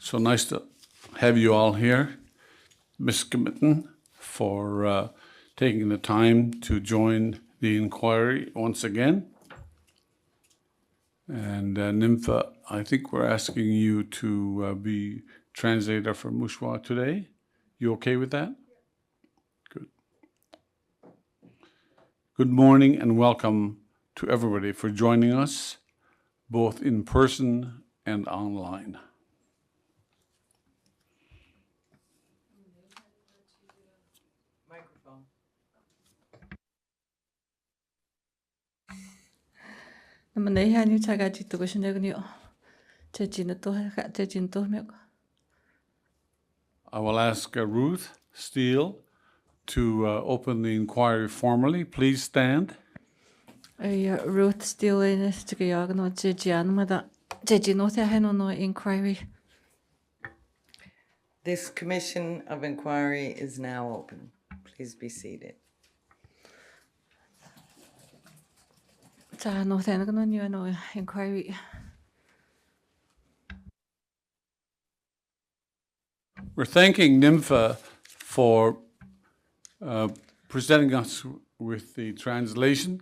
So nice to have you all here. Miss Committon for taking the time to join the inquiry once again. And Nympha, I think we're asking you to be translator for Mushwa today. You okay with that? Good. Good morning and welcome to everybody for joining us, both in person and online. Microphone. I will ask Ruth Steele to open the inquiry formally. Please stand. Ruth Steele in inquiry. This commission of inquiry is now open. Please be seated. Inquiry. We're thanking Nympha for presenting us with the translation,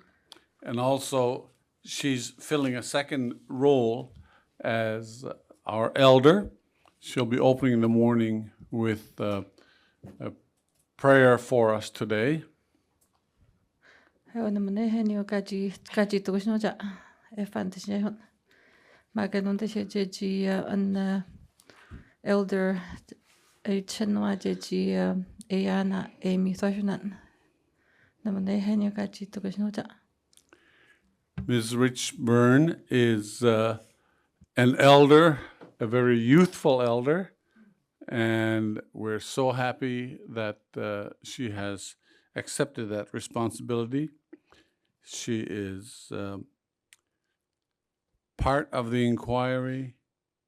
and also she's filling a second role as our elder. She'll be opening in the morning with a prayer for us today. Elder Chenwa Jeji Ayana Amy Thoshanan. Ms. Richburn is an elder, a very youthful elder, and we're so happy that she has accepted that responsibility. She is part of the inquiry.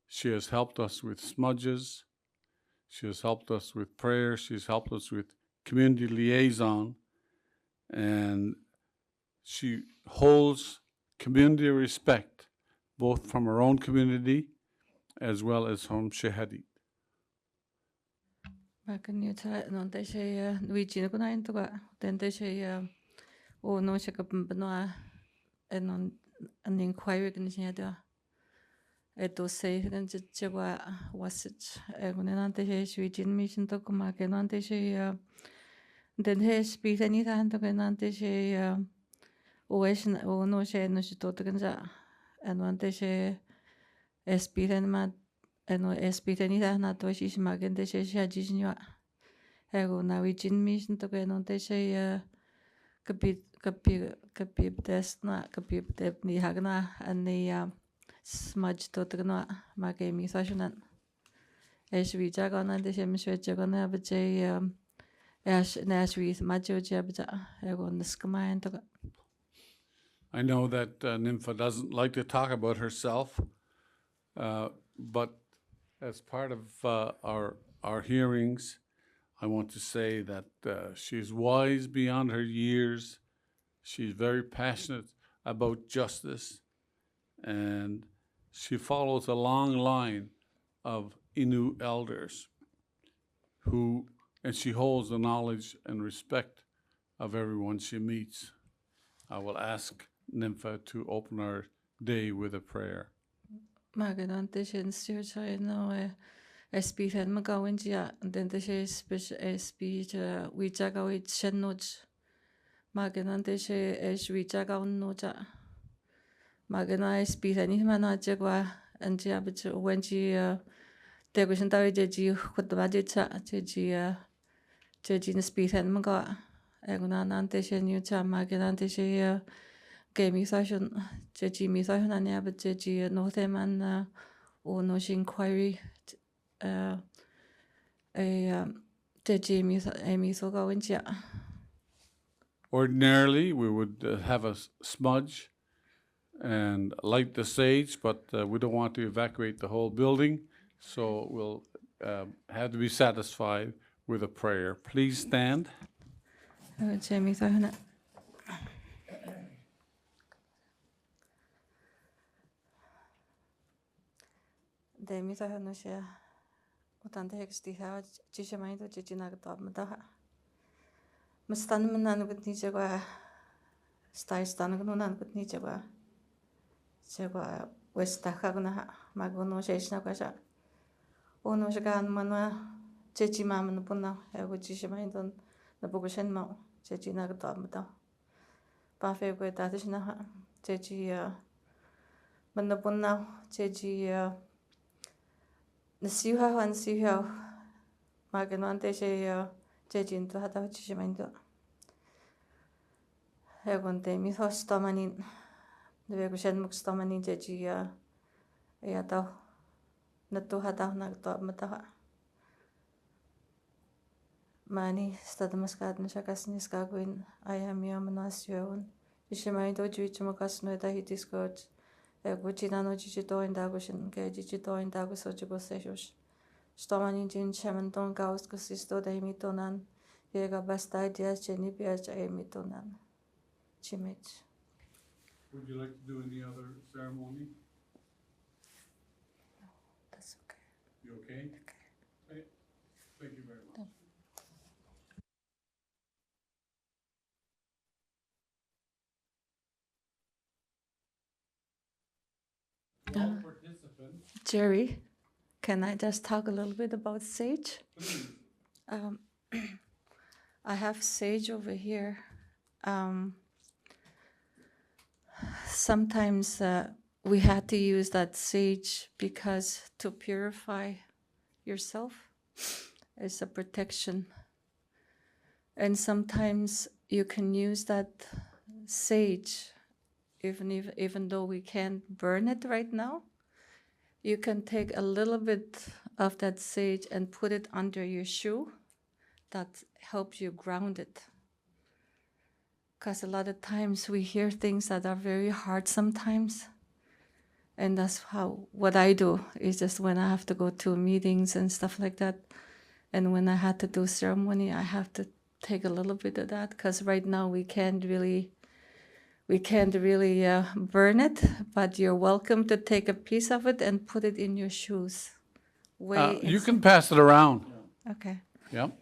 She has helped us with smudges. She has helped us with prayer. She's helped us with community liaison. And she holds community respect, both from her own community as well as from Shehadit. An inquiry Eto say then Jawa was it Egunante Switchin mission to Kumakenante she then he speak any time to Genante she Ocean o no she no she taught Ganza and one day she speak and mad and no speak any time not to she's magente she had Jisnua Ego now we gin mission to Genante she kapip test not kapip tep ni hagna and the smudge to the my game is assured. As we jag on and the same switch, you're gonna have a jay as with Majo Jabza, on the command. I know that Nympha doesn't like to talk about herself, but as part of our hearings, I want to say that she's wise beyond her years. She's very passionate about justice, and she follows a long line of Innu elders and she holds the knowledge and respect of everyone she meets. I will ask Nympha to open our day with a prayer. Maganante Shin I know a speech and Magawinja, and then the speech we jag out Shenoj. Maganante she we jag out Noja. Magana speak any man jagwa and jabit when she decoration tawi jeji with the budget jeji speak and maga eguna nante she new cha maganante she gave me session jeji me session and yabit jeji no them and or no inquiry a jeji me so go in. Ordinarily, we would have a smudge and light the sage, but we don't want to evacuate the whole building, so we'll have to be satisfied with a prayer. Please stand. Jamie, so Demi, so utan teksti ha Germaine to Gina mata mastan manan gut ni jaga stai stan gunan gut ni jaga westa kagna magono sheshna kasha ono shagan mana chechi maman punna ego Germaine don na bogoshen ma chechi na mata pa fe go ta tishna chechi mana punna chechi nasiha han siha magano she chechi to hata Germaine do egon te mi hostamanin Deve shen mukstamani chechi ya ta na to hata na mata mani stadamaskat na shakas ni skagwin ayamia manasyon Germaine to juichmakas no ta hitiskot ego chinano chichito indagoshin ke chichito indagos ochigo seshos stamanin jin chamanton gaus kusisto de mitonan yega basta ideas cheni piach mitonan chimich. Would you like to do any other ceremony? That's okay. You okay? Okay. Thank you very much. All participants, Jerry, can I just talk a little bit about sage? please. I have sage over here. Sometimes we had to use that sage because to purify yourself is a protection. And sometimes you can use that sage, even though we can't burn it right now. You can take a little bit of that sage and put it under your shoe. That helps you ground it. Because a lot of times we hear things that are very hard sometimes. And that's what I do is just when I have to go to meetings and stuff like that. And when I had to do ceremony, I have to take a little bit of that because right now we can't really burn it, but you're welcome to take a piece of it and put it in your shoes. You can pass it around. Okay. Yep.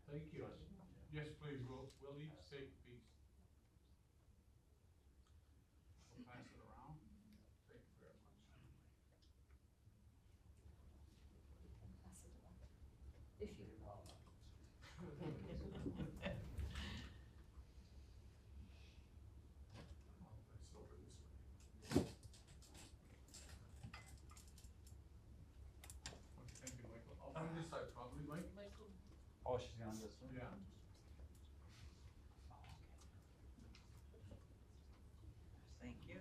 Thank you. Yes, please. We'll each take a piece. We'll pass it around. Thank you very much. That's over this way. Thank you, Michael. I'll on this side probably, Mike. Oh, she's on this one? Yeah. Thank you.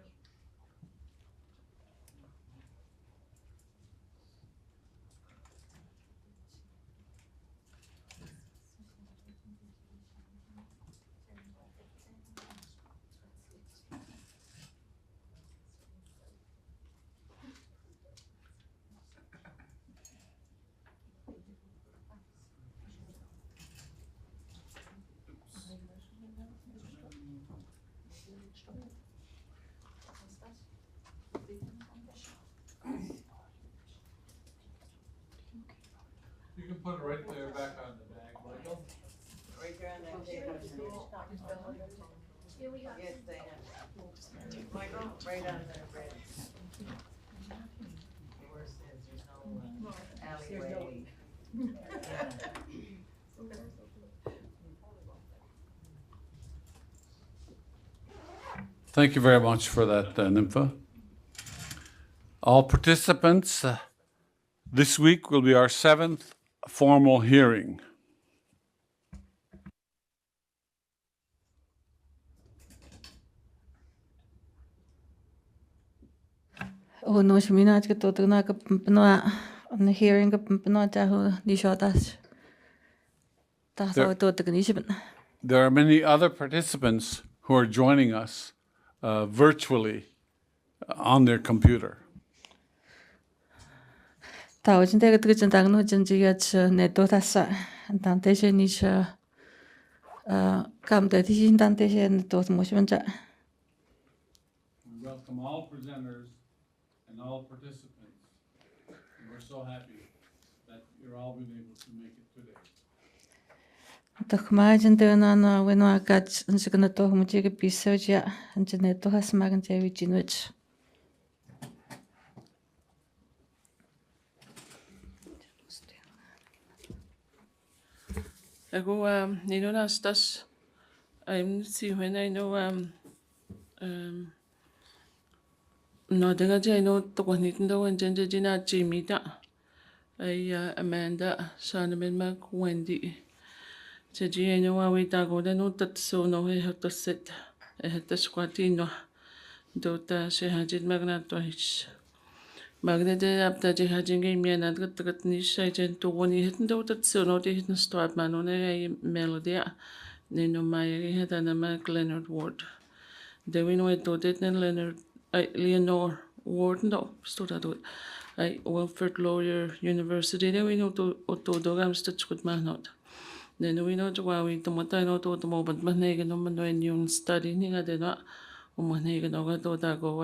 You can put it right there back on the bag, Michael. Right there on that table. Yes, they have. Michael, right on the red. Where it says there's no alleyway. Yeah. Thank you very much for that, Nympha. All participants, this week will be our 7th formal hearing. no shminach ke totuna ke pnoa on the hearing ke pnoa ta ho di shotas. Tahto tuottakin isivän. There are many other participants who are joining us virtually on their computer. Tausin teille tykitsen tagnutsen jiats ne tuotassa tantese niissä kamteetisin tantese ne tuot muisvensa. We welcome all presenters and all participants. And we're so happy that you're all been able to make it today. Tahmaajin teunana wenua kats nsikana tohmutiga pisoja ne tohas magan tevi jinuch. Ako nino nastas I'm si when I know no denga je no to ko ni ndo wen jenje jina Jimmy da ai Amanda Sanamen Mac Wendy je je no wa we ta go no tat so no he to sit e ta squatino do ta se hajit magna to his magna de apta je hajin ge mi na gat ni sai jen to woni hit do tat so no de hit start man on e melody ni no mai he ta na Mac Leonard Ward de we no to det Leonard Leonore Ward no stod dat ut I Wilford Lawyer University de we no to dogam stitch good man not then we know to we to mata no to mo but man ne no man when study ni ga de no o man ne no ga to ta go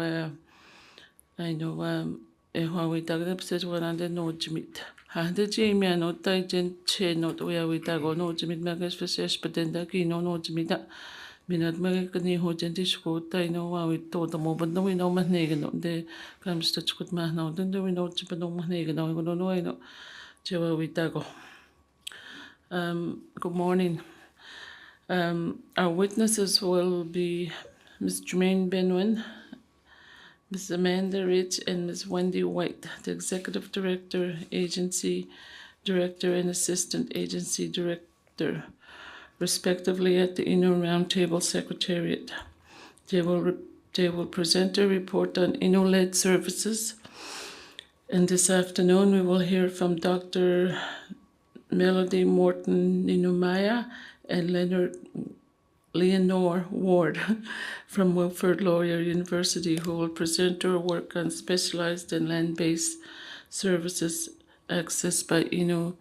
I know e ho we ta de se wa ande no jmit ha de jimi no ta jen che no to we ta go no jmit ma ga special patenda ki no jmita minat mag ni ho jen dis ko tai no wa we to mo but no we no man ne no de kam sta chut ma no den de we no chpa no man ne no no no che wa we ta go good morning. Our witnesses will be Ms. Germaine Benuen, Ms. Amanda Rich, and Ms. Wendy White, the Executive Director, Agency Director, and Assistant Agency Director, respectively, at the Inno Roundtable Secretariat. They will present a report on Inno-led services. And this afternoon, we will hear from Dr. Melody Morton Ninumaya and Leonore Ward from Wilford Lawyer University, who will present their work on specialized and land-based services accessed by Innu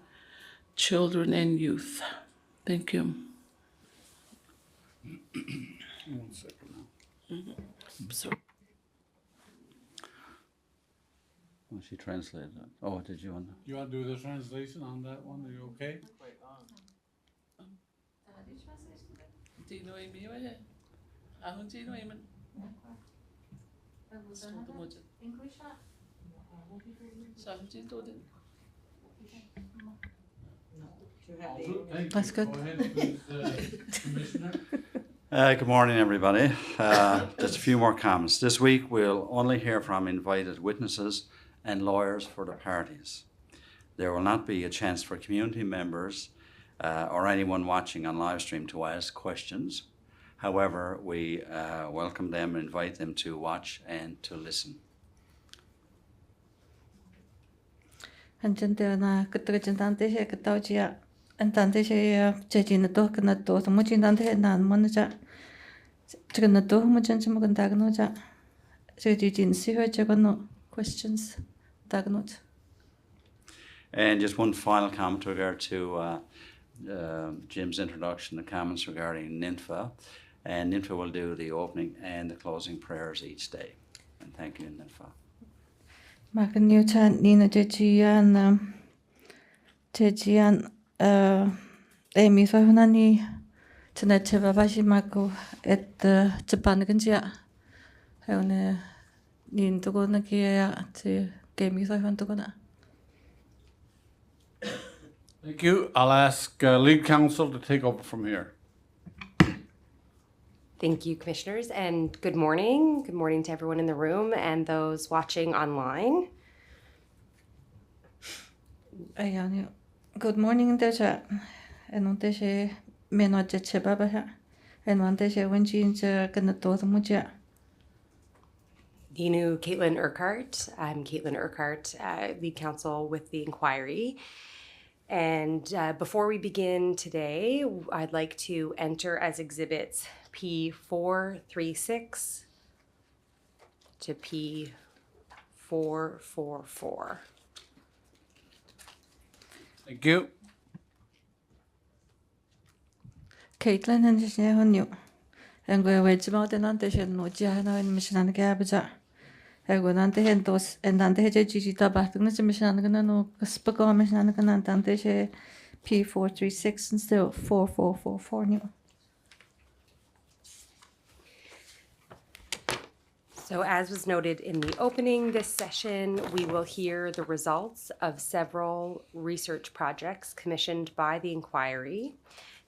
children and youth. Thank you. 1 second now. Sorry. Oh, she translated it. Oh, did you want to? You want to do the translation on that one? Are you okay? That's good. Go ahead, please, Commissioner. Good morning, everybody. Just a few more comments. This week, we'll only hear from invited witnesses and lawyers for the parties. There will not be a chance for community members or anyone watching on live stream to ask questions. However, we welcome them and invite them to watch and to listen. Anjan teuna kutukitsen tantese kutausia antantese jejina tohkana to mucin tante nan monaja chikana to mucin chimakan tagnoja jejin siho chakano questions tagnot. And just one final comment with regard to Jim's introduction, the comments regarding NINFA. And NINFA will do the opening and the closing prayers each day. And thank you, NINFA. Makan yuchan nina jejian emi fahunani chana cheva vashimako et Japan ganjia haune nin tuko na kia te kemi fahun tuko na. Thank you. I'll ask lead counsel to take over from here. Thank you, commissioners, and good morning. Good morning to everyone in the room and those watching online. Ayan, good morning, Deja. And on Deja, Meno Jechebaba, and on Deja, when she's gonna do the Muja. Dinu Caitlin Urquhart. I'm Caitlin Urquhart, lead counsel with the inquiry. And before we begin today, I'd like to enter as exhibits P436 to P444. Thank you. Caitlin and Honu. And go away to Mountain Antation, no Jana and Mission Gabaja. I go on to Hentos and Ante Gigi Tabatunus and Mission no Spago Mission and Tante P436 and still 4444 new. So as was noted in the opening, this session, we will hear the results of several research projects commissioned by the inquiry,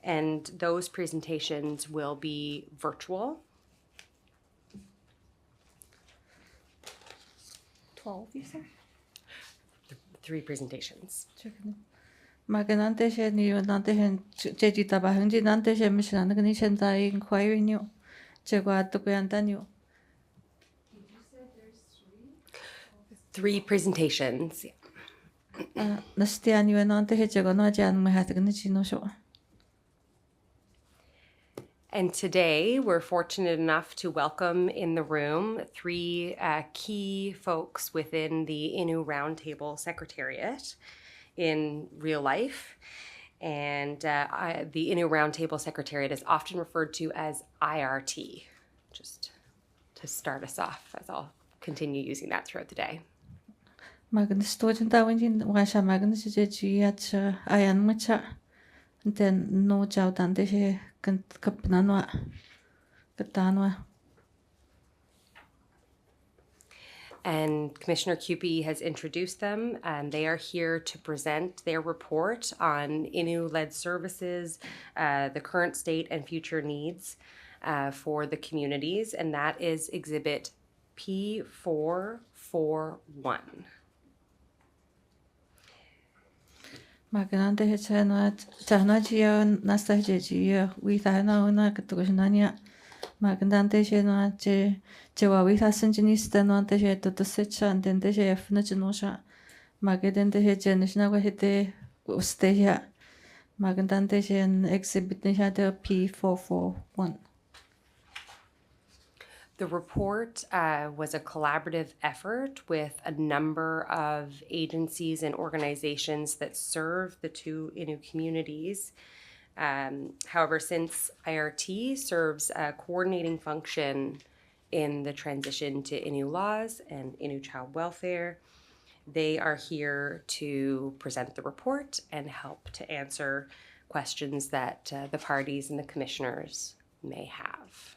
and those presentations will be virtual. 12, you said? 3 presentations. Maganante said you Nante Jeji Tabahanji Nante Mission and Ganishan inquiry new. Chegua to Guantanio. 3 presentations. Nastian you and Nante Hejagonajan, my Hataganichino show. And today we're fortunate enough to welcome in the room 3 key folks within the Innu Roundtable Secretariat in real life. And the Innu Roundtable Secretariat is often referred to as IRT, just to start us off, as I'll continue using that throughout the day. Magnus Tojan Dawin, Washa Magnus Jeji at Ayan Mucha, and then no jout and the Capnanoa, Catanua. And Commissioner Cupie has introduced them, and they are here to present their report on Innu-led services, the current state and future needs for the communities, and that is exhibit P441. Maganante Hechanat, Tahnajia, Nastajia, with Anauna, Katuanania, Magandante Shena, Jewa with Asenjanista, Nante to the Secha, and then the Chef Najanosha, Magadente Hejanishna, Hete, Ustea, Magandante Shen exhibit Nihada P441. The report was a collaborative effort with a number of agencies and organizations that serve the 2 Innu communities. However, since IRT serves a coordinating function in the transition to Innu laws and Innu child welfare, they are here to present the report and help to answer questions that the parties and the commissioners may have.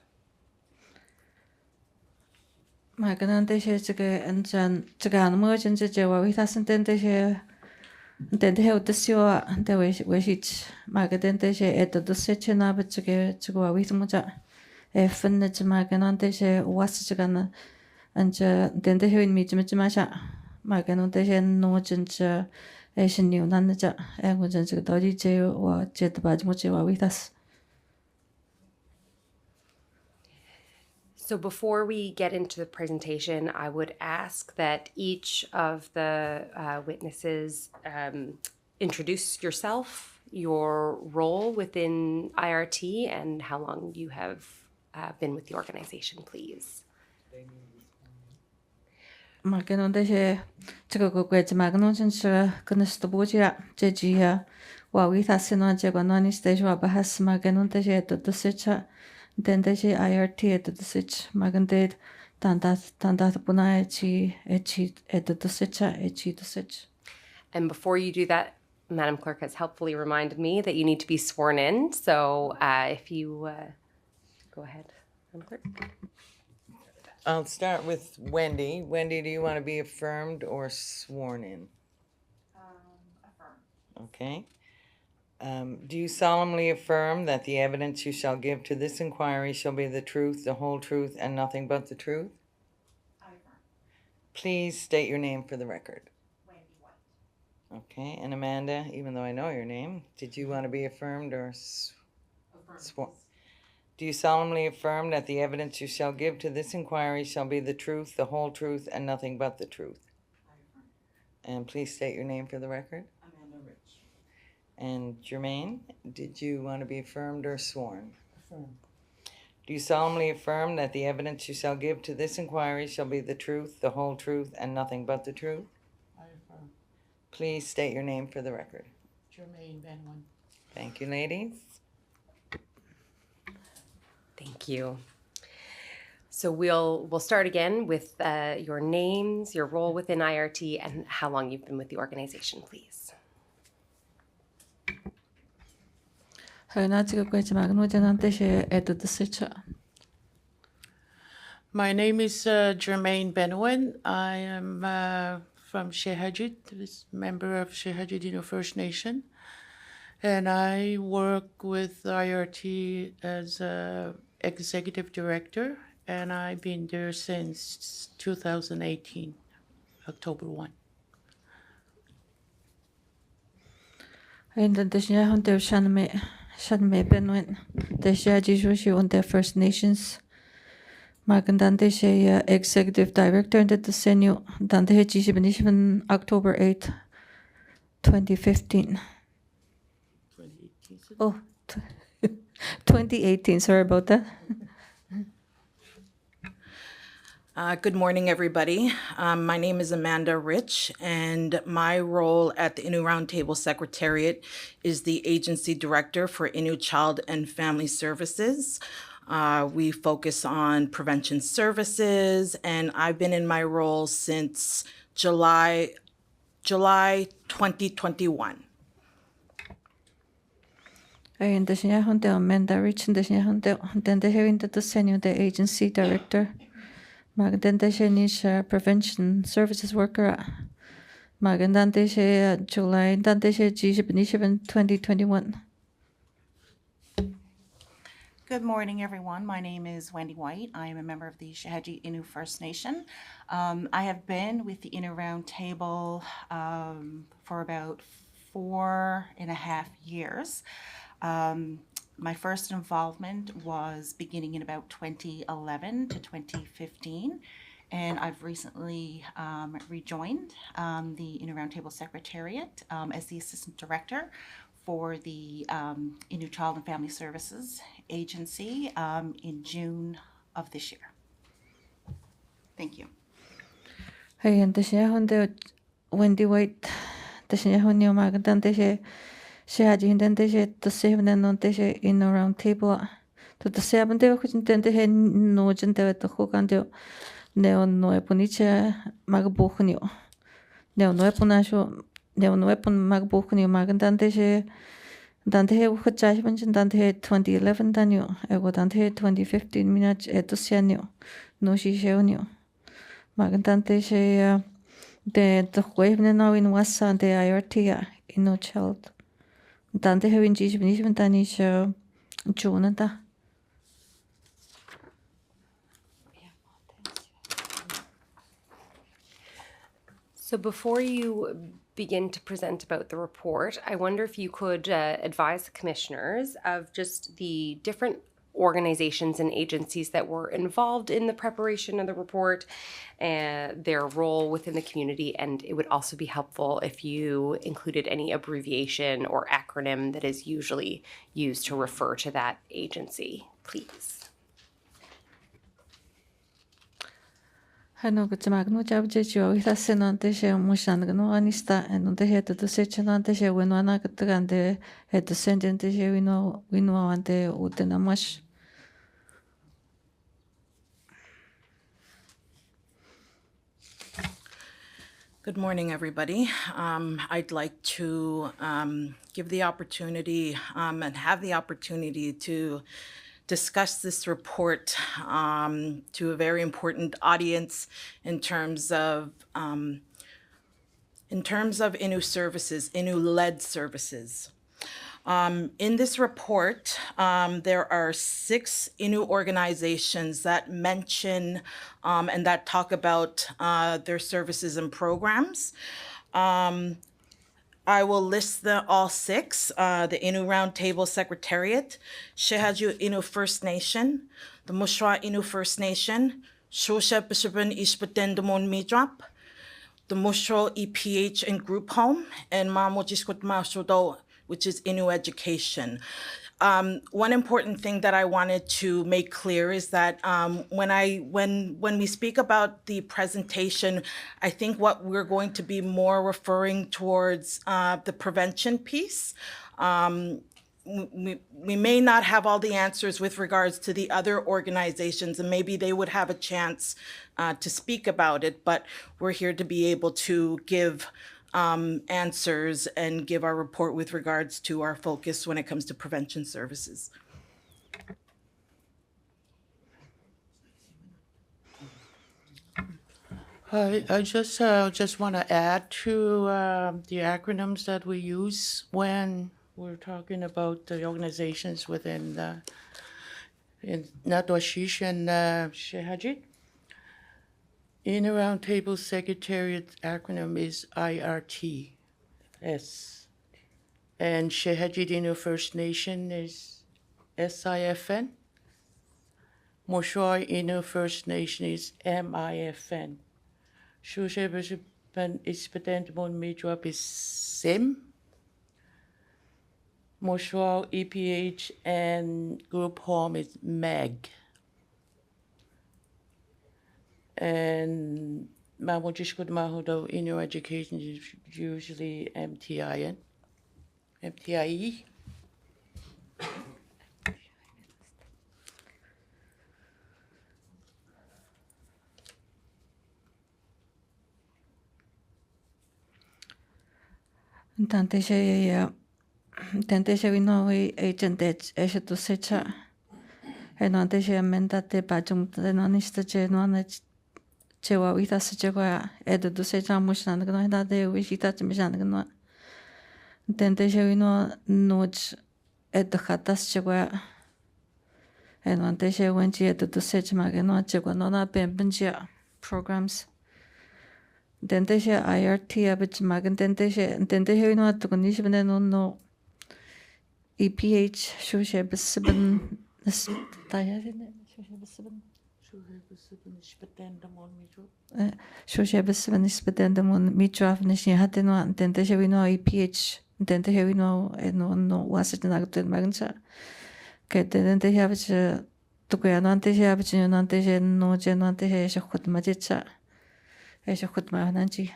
Maganante Shechaka and Jagan merchants at Jewa with Ascendente Share. Then they have the Sua, the wish it. Magadente Share at the Sechana, but to go with Muja. If Fennet Maganante Share was Chagana, and then they have in Mijimacha. Maganante Share no ginger Asian new Nanaja, and was a dodgy jail or jet Bajmucha with us. So before we get into the presentation, I would ask that each of the witnesses introduce yourself, your role within IRT, and how long you have been with the organization, please. Maganonde Chicago Magnonja, Conestobuja, Jejia, while with us in on Jagonani stage, Wabahas Maganonde to the Secha. Then the IRT at the Sich, Magandade, Tandat Punachi, Echi at the Sicha, Echi the Sich. And before you do that, Madam Clerk has helpfully reminded me that you need to be sworn in. So if you go ahead, Madam Clerk. I'll start with Wendy. Wendy, do you want to be affirmed or sworn in? Affirm. Okay. Do you solemnly affirm that the evidence you shall give to this inquiry shall be the truth, the whole truth, and nothing but the truth? I affirm. Please state your name for the record. Wendy White. Okay, and Amanda, even though I know your name, did you want to be affirmed or Affirm. sworn? Do you solemnly affirm that the evidence you shall give to this inquiry shall be the truth, the whole truth, and nothing but the truth? I affirm. And please state your name for the record. Amanda Rich. And Germaine, did you want to be affirmed or sworn? Affirmed. Do you solemnly affirm that the evidence you shall give to this inquiry shall be the truth, the whole truth, and nothing but the truth? I affirm. Please state your name for the record. Germaine, Benuen. Thank you, ladies. Thank you. So we'll start again with your names, your role within IRT, and how long you've been with the organization, please. My name is Germaine Benuen. I am from Shehajit, member of Shehajit Innu First Nation. And I work with IRT as executive director, and I've been there since 2018, October 1. And the Shia Hunter Shanme Benuen, the Shia Jishu on the First Nations. Magandante she executive director in the Senu Dante Jishiban October 8th, 2015. 2018. Oh, 2018, sorry about that. Good morning, everybody. My name is Amanda Rich, and my role at the Innu Roundtable Secretariat is the Agency Director for Innu Child and Family Services. We focus on prevention services, and I've been in my role since July 2021. And the Shia Hunter Amanda Rich and the Shia Hunter, then the hearing the Senu, the Agency Director. Magandante she prevention services worker. Magandante she July Dante she 2021. Good morning, everyone. My name is Wendy White. I am a member of the Shehajit Innu First Nation. I have been with the Innu Roundtable for about 4.5 years. My first involvement was beginning in about 2011 to 2015, and I've recently rejoined the Innu Roundtable Secretariat as the Assistant Director for the Innu Child and Family Services Agency in June of this year. Thank you. Hey, and the Shia Hunter Wendy White, the Shia Hunter Magandante she had in the 7 and on the in a round table. To the 7 day, which intended to have no gentle at the hook and the neon no eponicha magbochunio. Neon weaponasho, neon weapon magbochunio magandante she Dante had judgment and Dante 2011 Daniel, I would Dante 2015 minutes at the Sianio. No, she showed you. Magandante she the wave now in West Sunday IRT in no child. Dante having Jishbin Danish Jonathan. So before you begin to present about the report, I wonder if you could advise the commissioners of just the different organizations and agencies that were involved in the preparation of the report and their role within the community. And it would also be helpful if you included any abbreviation or acronym that is usually used to refer to that agency, please. I know it's Magno Jabjo, he has sent on the share Mushan, no Anista, and on the head of the section on the share when one at the head to send in the share we know on the Utenamash. Good morning, everybody. I'd like to give the opportunity and have the opportunity to discuss this report to a very important audience in terms of Innu services, Innu-led services. In this report, there are 6 Innu organizations that mention and that talk about their services and programs. I will list all 6, the Innu Roundtable Secretariat, Shehaju Innu First Nation, the Mushwa Innu First Nation, Shosha Bishaban Ishpatendamon Midrap, the Mushro EPH and Group Home, and Mamo Jiskut Mashodo which is Innu education. One important thing that I wanted to make clear is that when we speak about the presentation, I think what we're going to be more referring towards the prevention piece. We may not have all the answers with regards to the other organizations, and maybe they would have a chance to speak about it, but we're here to be able to give answers and give our report with regards to our focus when it comes to prevention services. I just want to add to the acronyms that we use when we're talking about the organizations within in Natwashish and Shehajit. Innu Roundtable Secretariat acronym is IRTS. And Shehajit Innu First Nation is SIFN. Moshoy Innu First Nation is MIFN. Shusheban Ispatentamon Midwap is SIM. Moshoy EPH and Group Home is MEG. And Mamojishkud Mahodo Innu Education is usually MTIE. Tanteshe winowi agent to secha. And on the amendate bajum the non-istache non chewa with us chewa edu to secha mushan that they wish it at Mishan. Tanteshe wino noj at the hatas chewa. And on the went yet to secha magano chewa nona benja programs. Tanteshe IRT abich magan tanteshe wino at the condition no EPH shushe besibin shushe besibin isbetendamon mitraf nishi hateno tanteshe wino EPH tanteshe wino no wasit nagten magancha que tanteshe abich tukuya nanteshe abich nanteshe no je nanteshe shokut majicha shokut mahananchi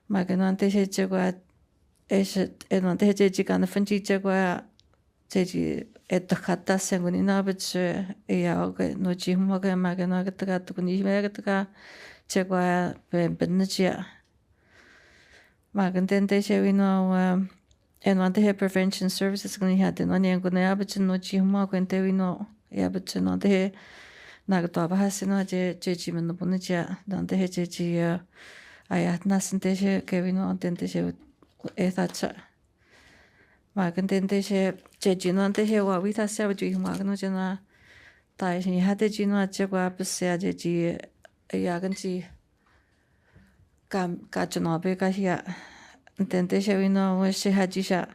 magananteshe chegwa en de jeji kan de funji jagwa jeji et khata senguni na bich ya ga no ji mo ga ma ga na ga ta tu ni me ga ta jagwa ben ji ma ga den de je we no en de prevention services gni ha de no ni ga na bich no ji mo ga de we no ya bich no de na ga ta ba ha sino je ji men no bun ji dan de je ji ayat nasin de je ke we no den de je that's Magan denteshe jejino deshe wa wita seba ju magno jena tai ni hade jino achwa pse jeji yaganji kam kachno be ka ya denteshe wino wa she hajisha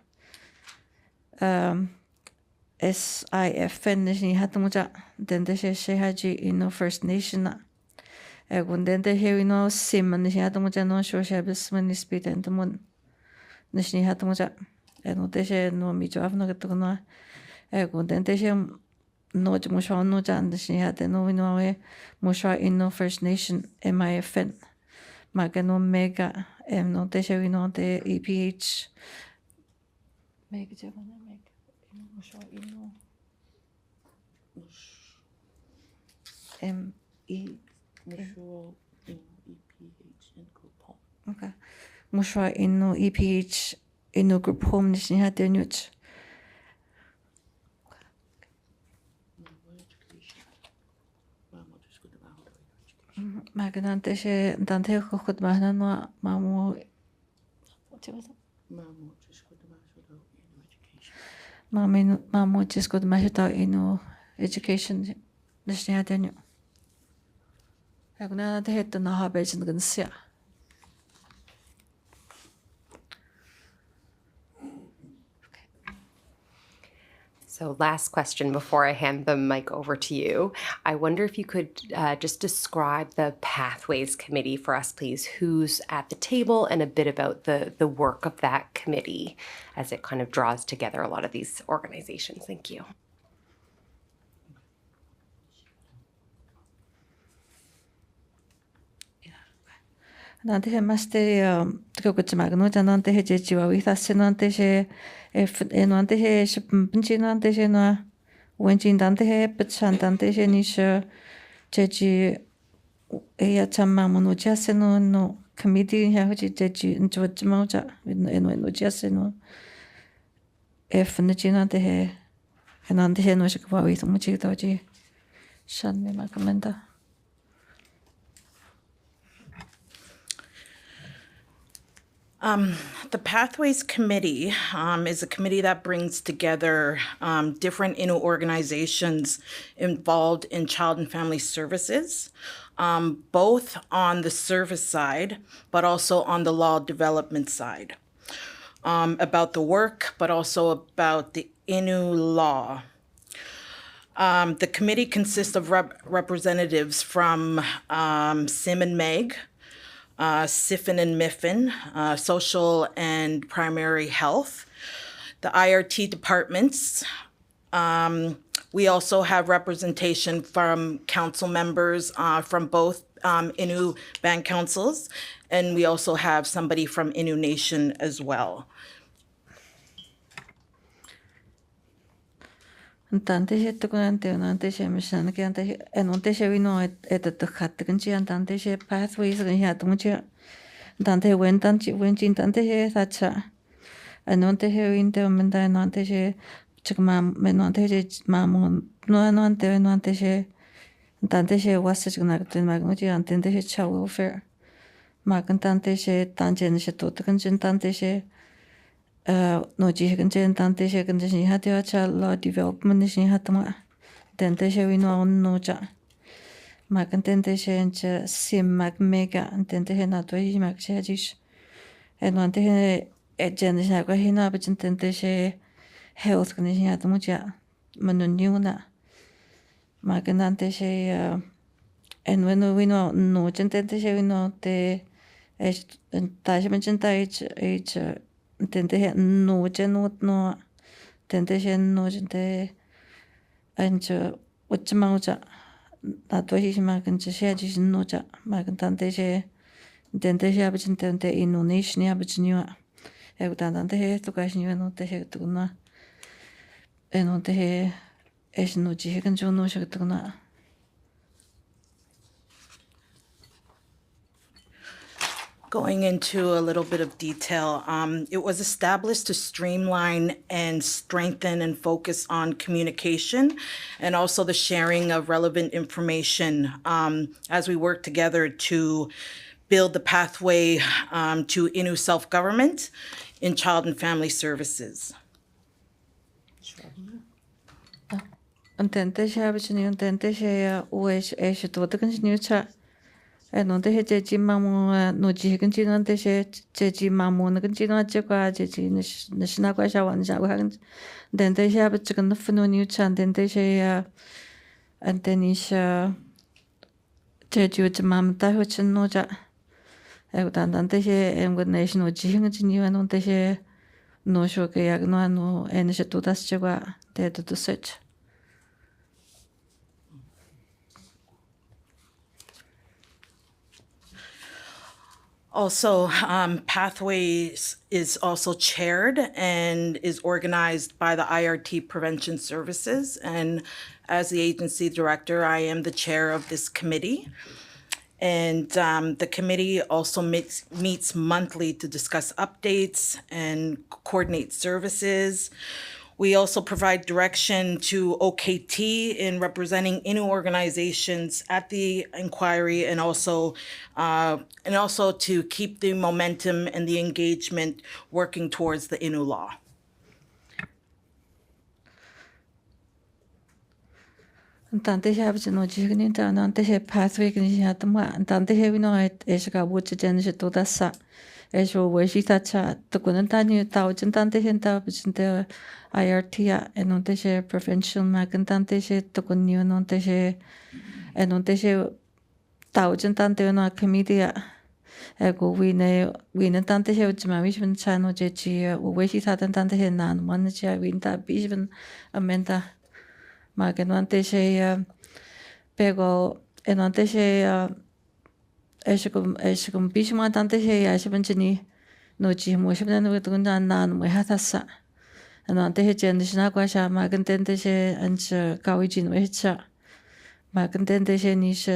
SIFN ni hatmuja denteshe she haji in First Nation egun denteshe wino sim ni hatmuja no sho shabes man speed and mun Nishni hatmuja no deshe no mi job no getno ego den deshe no musho no jan nishni hate no wino we musho in no First Nation MIFN magano mega no deshe wino de EPH mega jabana mega musho in no Musho EPH and Group Home. Okay. Musha inu EPH inu group home nishni hate nyuch. Magan deshe dante khud mahna no mamu mamu just good mahita inu education nishni hate nyu. Agna de het na ha bejin gunsia. So last question before I hand the mic over to you. I wonder if you could just describe the Pathways Committee for us, please. Who's at the table and a bit about the work of that committee as it kind of draws together a lot of these organizations. Thank you. Nante he maste tiko kutsima no nante he jejiwa withase nante she nante he shipinchi nante she no Wendy nante he pichan nante she nisha jeji eya chama mono jase no committee he hoji jeji nchwachima uja no jase no nichi nante he nante he no shikwa with muchi doji shan me makamenda. The Pathways Committee is a committee that brings together different Innu organizations involved in child and family services, both on the service side, but also on the law development side, about the work, but also about the Innu law. The committee consists of representatives from Sim and Meg, SIFIN and MIFIN, social and primary health, the IRT departments. We also have representation from council members from both Innu band councils, and we also have somebody from Innu Nation as well. Tante she tukunante nante she mishan ke ante enonte she vino the khatkanchi tante she pathways kan ya tumuchi tante wenjin tante she sacha enonte she vinte menda nante she chikma menonte she mamun no nante she tante she was chikna tin magmuchi tante she cha welfare makan tante she tanje she tukunjin tante she no ji kan jen tante she kan jen ha de cha law development she ha tama tante she we no cha ma kan tante she en sim mag mega tante she na to hi mag she ji en tante she jen she ko hi na ba tante she health kan she ha tama cha man no na ma kan tante she en when we no tante she we no te ta she men ta tente he no tente she no tente ancho uchmaucha na to hi ma kan che ji no cha ma kan tente she abichin tente Indonesia abichinwa e tante he to ka shi no te he to na e no te he es no ji kan jo no shi to na. Going into a little bit of detail, it was established to streamline and strengthen and focus on communication and also the sharing of relevant information as we work together to build the pathway to Innu self-government in child and family services. Tente she abichin tente she uesh to the kan cha no te he jeji mamu no ji kan ji no te she jeji mamu no kan ji no je kwa jeji ne shina kwa sha wan sha kwa den te she ab chicken no funu ni chan den te she and then is jeji u mam ta hu chen no ja e dan te she em go nation no ji kan ji ni no te she no sho ke ya no en she to das che kwa te to search. Also, Pathways is also chaired and is organized by the IRT Prevention Services. And as the agency director, I am the chair of this committee. And the committee also meets monthly to discuss updates and coordinate services. We also provide direction to OKT in representing Innu organizations at the inquiry and also to keep the momentum and the engagement working towards the Innu law. Tante he abichin no ji kan tante he pathway kan shi ha tama tante he no e shi ka bu che jen shi to da sa Eso weshitacha tukunan tanyo tawjin tante hen tawjin IRT enonte she prevention magan tante she tukunyo enonte she tawjin tante na committee ego wine tante she ujma wishven chano jechi weshitatan tante hen nan man che winta bishven amenda magan tante she pero enonte she Eshigum bishma tante she yashibunchini no chi moshibna no tunda nan mo hatasa. Anante he jen shna kwasha magantente she anch kawijin wecha. Magantente she nish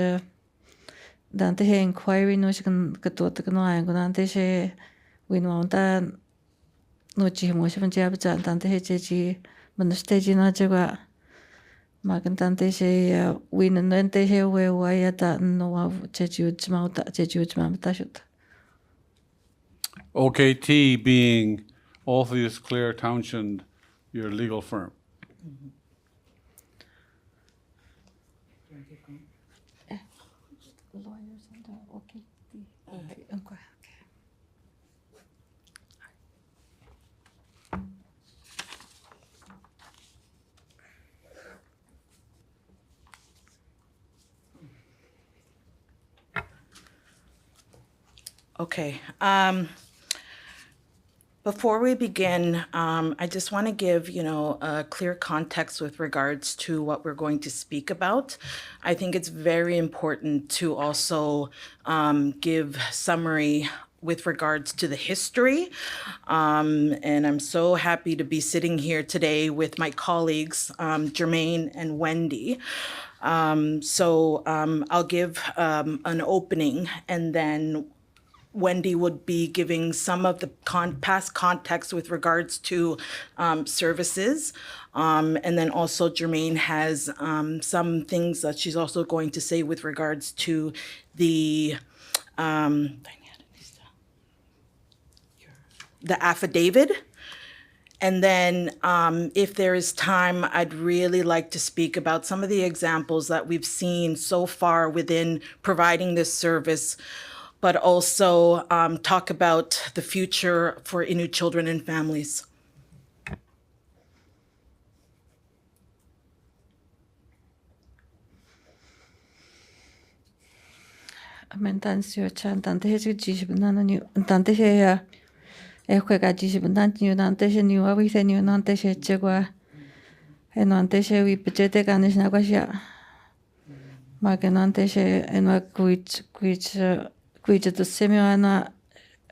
dante he inquiry no shikan katot no angunante she winwanta no chi moshibunchi abja tante he jeji manustegi na jwa. Magantante she winante she we wayata no jeju jmauta shut. OKT being Orpheus Clare Townshend, your legal firm. Lawyers and okay. Okay. Before we begin, I just want to give, a clear context with regards to what we're going to speak about. I think it's very important to also give summary with regards to the history. And I'm so happy to be sitting here today with my colleagues, Germaine and Wendy. So I'll give an opening, and then Wendy would be giving some of the past context with regards to services. And then also Germaine has some things that she's also going to say with regards to the affidavit. And then if there is time, I'd really like to speak about some of the examples that we've seen so far within providing this service, but also talk about the future for Innu children and families. Amentancio chan tante he jishibnano ni tante he juega jishibnan ni tante he ni wa wise ni tante he chegwa enante he wi pechete ganish na kwasha magenante he enwa kuich to semioana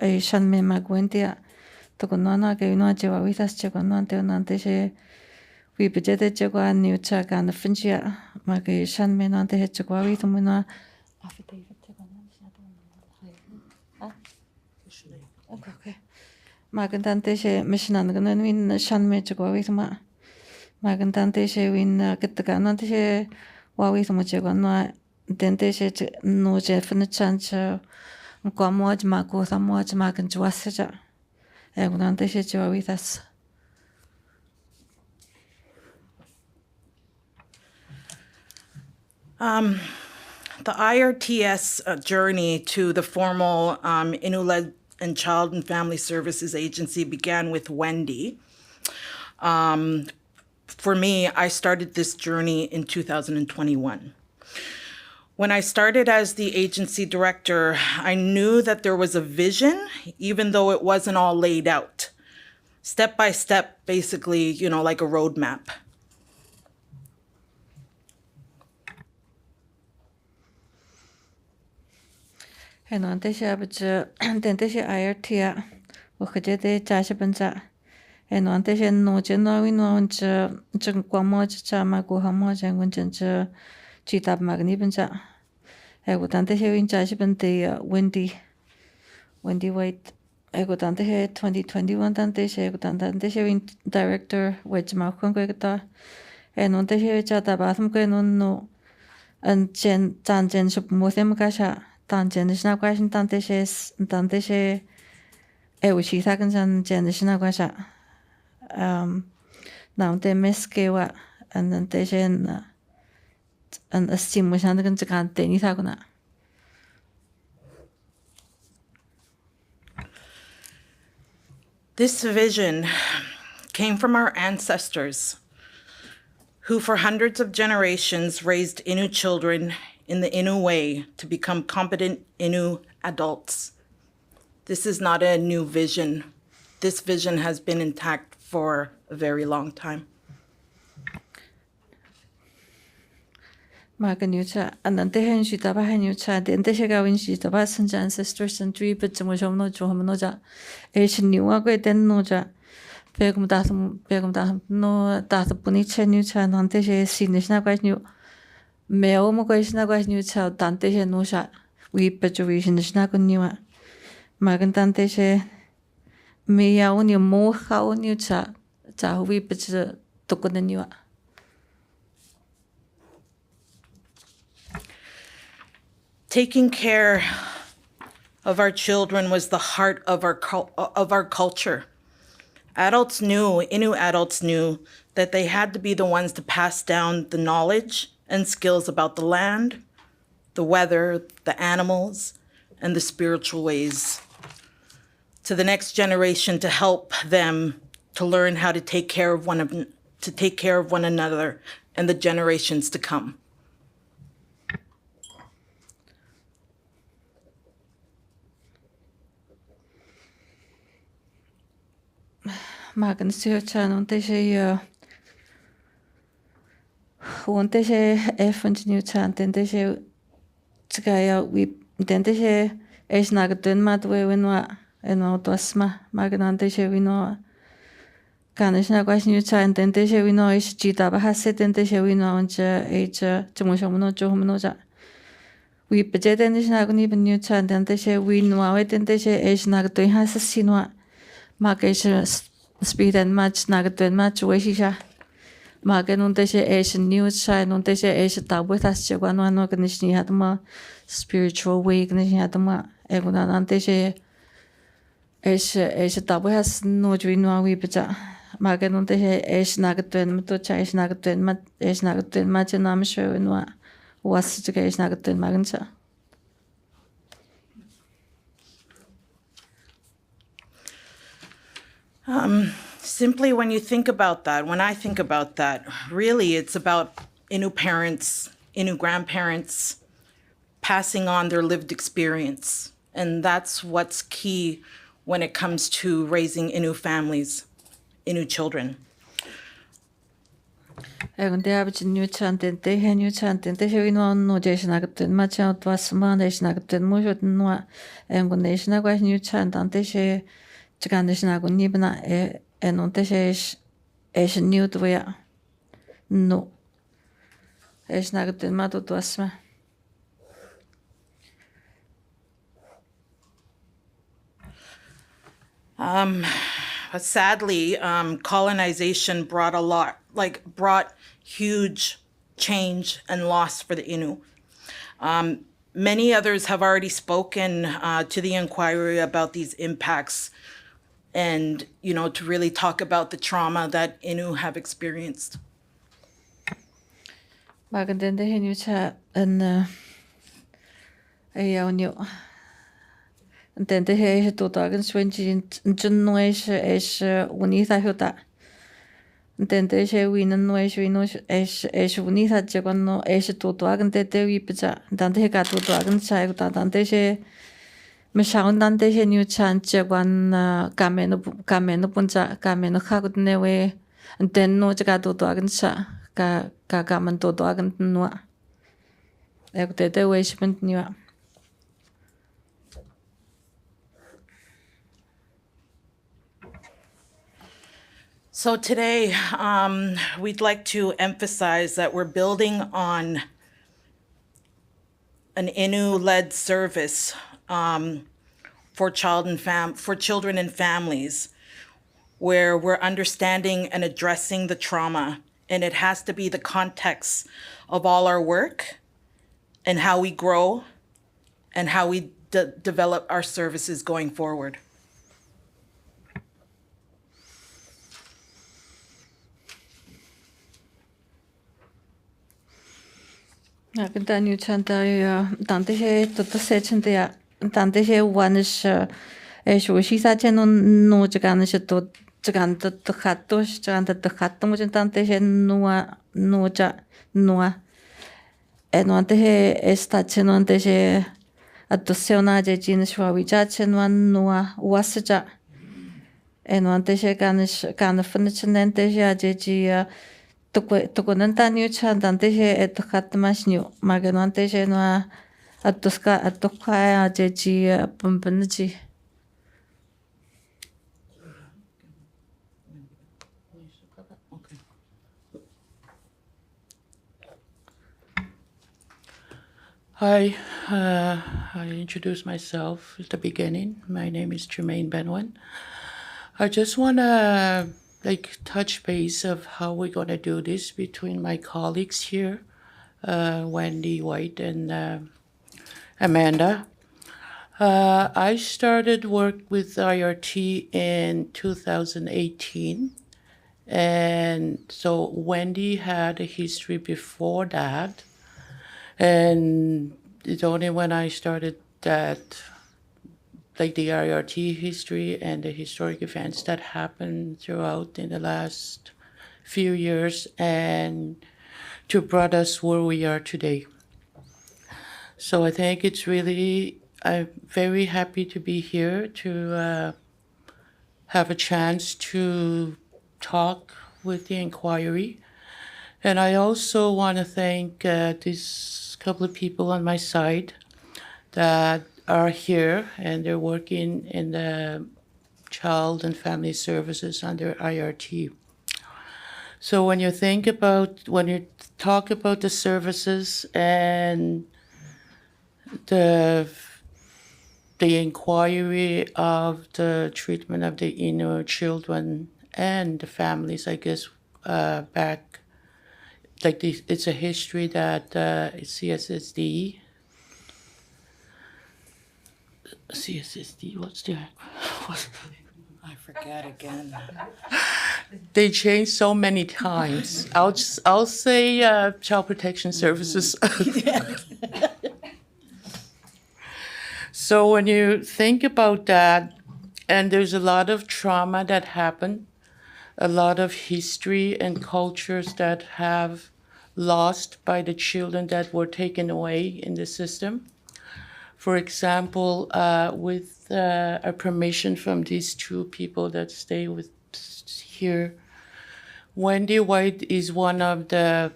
e shanme magwentia to konona ke no chewa wisas chekonante nante he wi pechete chegwa ni ucha kan finchia mage shanme nante he chegwa wi tumuna affidavit. Okay. Magandante she missionan ganan win shan me chego wisma. Magandante she win kitganante she wawisma chego no dente she no je fnachanch kwamoj mako samoj magan jwasaja. Egunante she chego wisas. The IRTS journey to the formal Innu-led and Child and Family Services Agency began with Wendy. For me, I started this journey in 2021. When I started as the agency director, I knew that there was a vision, even though it wasn't all laid out. Step by step, basically, like a roadmap. Enante she abje dente she IRT wakajete chashabanza. Enante she no jeno wino unche kwamoj chama ko hamoj engunche chitab magnibenza. Egutante she win chashabante Wendy White. Egutante she 2021 tante she egutante she win director wejma kwengeta. Enante she chata bathum no and jen sup mosem kasha. Tanjendishna question tante she ewishi sakan jendishna kwasha now te meskewa and then te shen and estimushan kan sakante ni sakuna. This vision came from our ancestors, who for hundreds of generations raised Innu children in the Innu way to become competent Innu adults. This is not a new vision. This vision has been intact for a very long time. Maganucha, and then the henshi taba henucha, then the shagawin she taba sanja ancestors and tree, but Jomno Johanoja, Asian New Agwe, then Noja, Pegum Datham, no Dath Punicha Nucha, and Anteshe, Sinishna quite new. Meomo Quashna quite new child, Dante Nosha, we petuation the Snagunua. Magantanteshe, Mea only more how new cha, we pitch took the new. Taking care of our children was the heart of our culture. Innu adults knew that they had to be the ones to pass down the knowledge and skills about the land, the weather, the animals, and the spiritual ways to the next generation to help them to learn how to take care of one another and the generations to come. Magan Sirchan on Teshe one Teshe Effant New Chant and Teshe Tsgaya we then Teshe Esnagadun Matwe Winwa and Autosma Maganan Teshe Winoa Kanishna Quash New Chant and Teshe Wino is Jitaba has set and Teshe Wino on H Timoshomono Johomnoja. We bejet and Isnagan even New Chant and Teshe Winoa and Teshe Esnagadun has a sinwa Magash speed and match nagatun match wishisha. Magan on Teshe Asian news shine on Teshe Asia tab with us one organization had ma spiritual weakness had ma Egunan Anteshe Asia tab has no dream we pizza. Magan on Teshe Asia nagatun matocha Asia nagatun match and I'm sure in what was the case nagatun magansa. Simply when you think about that, when I think about that, really it's about Innu parents, Innu grandparents passing on their lived experience. And that's what's key when it comes to raising Innu families, Innu children. Egon de average new chanting, they had new chanting, they have no Jason Agaton, much out was Monation Agaton, Mujo Noa, and when they snag new chant, and they say Chagandishnago Nibna, and on Teshe is new to wear. No. Esnagaton Mato to Asma. But sadly, colonization brought huge change and loss for the Innu. Many others have already spoken to the inquiry about these impacts and, to really talk about the trauma that Innu have experienced. Magandang new chat and ayaw niyo. And then the hair to dog and swingy and noise is unitha huta. And then they say we noise we know as unitha jagono as to dog and that they pizza. Then they got to dog and child and they say Mishaun dan they say new chant jagon kameno punza kameno hagut newe and then no jagato dog and sa kagaman to dog and no. Like the way she went new. So today, we'd like to emphasize that we're building on an Innu-led service for children and families, where we're understanding and addressing the trauma, and it has to be the context of all our work and how we grow and how we develop our services going forward. Nakita new chanta Dante he to the second there Dante he one is Shu shi sa chen no jagan shi to jagan to khato jagan to khato mo tante she no ja no no ante he esta chen ante she atosiona je jin shwa wi ja chen no was ja no ante she kan fun chen ante she je ji to ko nan ta ni chan ante she et khat mas ni ma no ante she no atoska atokha je ji pumpen ji. Hi, I introduce myself at the beginning. My name is Germaine Benuen. I just want to touch base of how we're going to do this between my colleagues here, Wendy White and Amanda. I started work with IRT in 2018. And so Wendy had a history before that. And it's only when I started that, like the IRT history and the historic events that happened throughout in the last few years and to brought us where we are today. So I think it's really, I'm very happy to be here to have a chance to talk with the inquiry. And I also want to thank these couple of people on my side that are here and they're working in the Child and Family Services under IRT. So when you talk about the services and the inquiry of the treatment of the Innu children and the families, I guess, back, it's a history that CSSD, what's the I forget again. They changed so many times. I'll say Child Protection Services. So when you think about that, and there's a lot of trauma that happened, a lot of history and cultures that have lost by the children that were taken away in the system. For example, with a permission from these two people that stay with here, Wendy White is one of the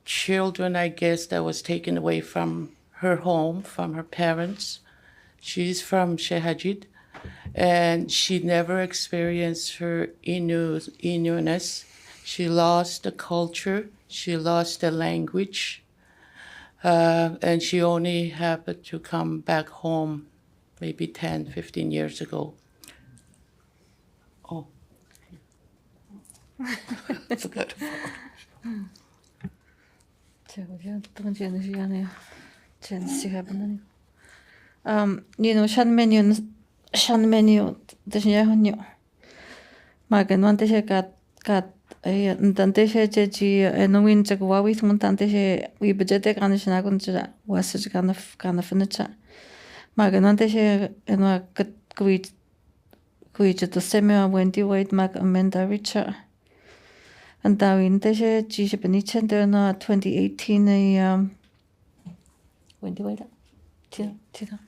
children, I guess, that was taken away from her home, from her parents. She's from Shehajid, and she never experienced her Innu-ness. She lost the culture, she lost the language, and she only happened to come back home maybe 10, 15 years ago. Oh. Forgot. Shan menu desnya honyo. Magan wante she kat ntante she jeji enowin chak wawi tante she wi bejete kan shna kun cha was kana funicha. Magan wante she enwa kat kwi to semia Wendy White mag Amanda Richa. And dawin she ji she benichen de na 2018 Wendy White. Tira.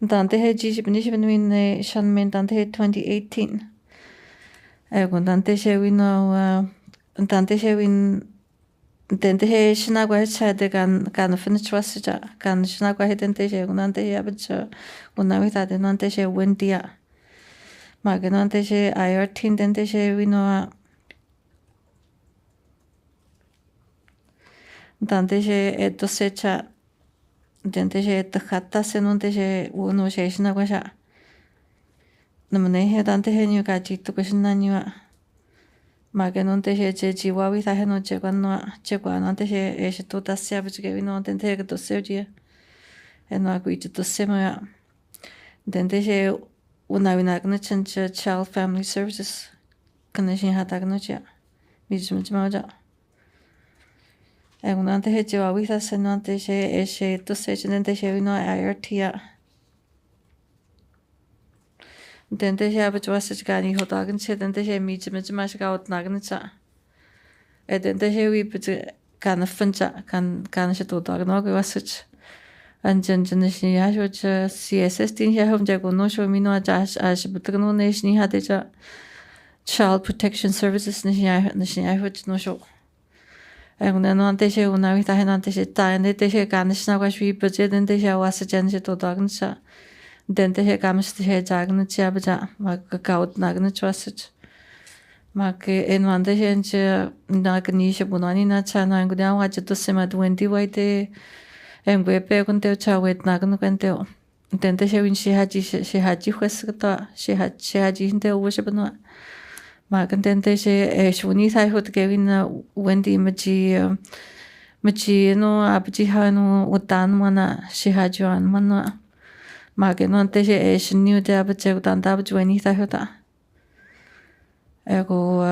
Dante he ji benichen win Shan Dante 2018. Kun Dante she win Dante she win Dante he shnagwa cha de kan finish was ja kan shnagwa he Dante she kun Dante he abcha unawi ta de Dante she Wendy a magan Dante she IRT Dante she win Dante she eto secha Dante she khata se Dante she uno she shnagwa sha namne he Dante he nyu ka chi to kusna nyu magan Dante she je jiwawi ta he no je kwan Dante she e she to tasya bujge win Dante he to se ji eno agui to se ma Dante she unawi na gna chen Child Family Services kana shin hata gna cha bijum jma ja Dante he jiwawi ta se Dante she e she to se Dante she win IRT Den det her betuasa gani hodagen se den det her mit masga ut nagnitsa. Den det her vi bet kan funja kan se to dag nog wasich. Anjan janishi ya jo CSS tin here hom jago no show mino ajas as betgno nation hadeja Child Protection Services nishi ya hot no show. Эгуна нуантэшэ унавих тахинантэшэ таэндэшэ ганишнагашви бэжэдэндэшэ васэжэншэ тодагнша дэнтэшэ гамштэшэ жагныча бэжа мак гаут нагныч васэж мак энвандэшэнчэ нагнишэ бунанина чана эгуна вачэтусэмад Wendy вайдэ эгуэпэ гунтэй чавэт нагнукэнтэй дэнтэшэ виншэ хажи хэсгата шихажи хинтэй өвөшэ бэнуа Maar dan deze shuni sai hot gevin Wendy maji no abji hanu utan mana shihajuan mana maar no deze shniu de abje utan da abji Wendy sai hota ego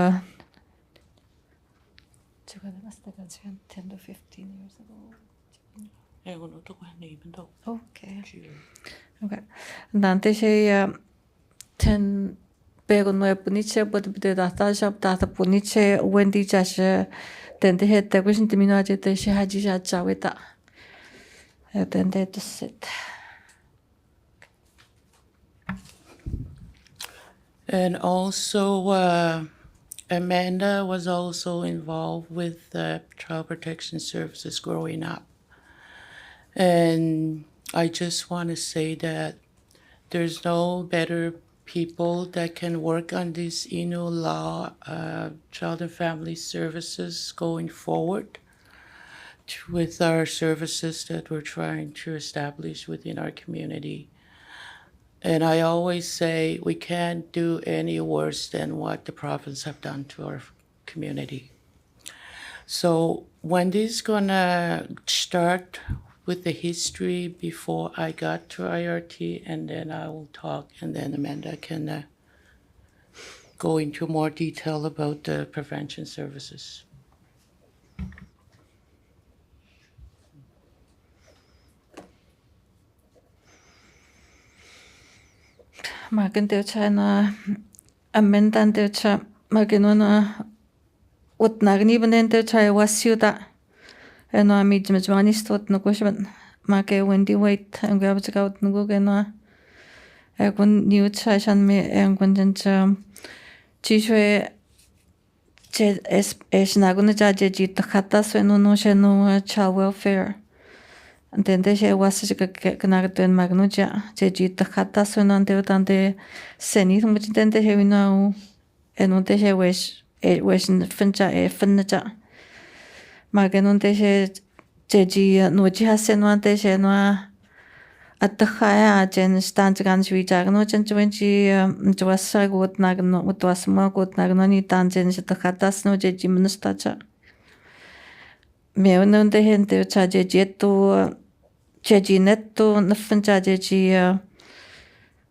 제가 봤을 때 지금 10 to 15 years ago. Egun to kwan even though. Okay. Okay. Dan deze 10 Pero no puniche but de data shop data puniche Wendy jash den de het de question timino aje de she haji ja chaweta den de to sit And also, Amanda was also involved with Child Protection Services growing up. And I just want to say that there's no better people that can work on this Innu law, child and family services going forward with our services that we're trying to establish within our community. And I always say we can't do any worse than what the province have done to our community. So Wendy's gonna start with the history before I got to IRT, and then I will talk, and then Amanda can go into more detail about the prevention services. Magen det China Amanda det cha magenona utnagni benen det cha wasiuda eno ami jmani stot no koshban make Wendy wait and grab to out no gena egun new cha shan me engun den cha jishwe je es naguna ja je jit khata so no sheno child welfare. And then they was a connected magnuja, Jejit the Hatasun and the Senit, which then they have now, and on the wish it was in Finja a Finja. Magan on the Jeji, Noji has and one day at the higher Jen stands guns we diagnosed and when she was a good Nagano, what was more good Naganoni dungeons at the Hatas no Jeji Ministacha. Meonon de gente chaje jeto jeji netto nafan jeji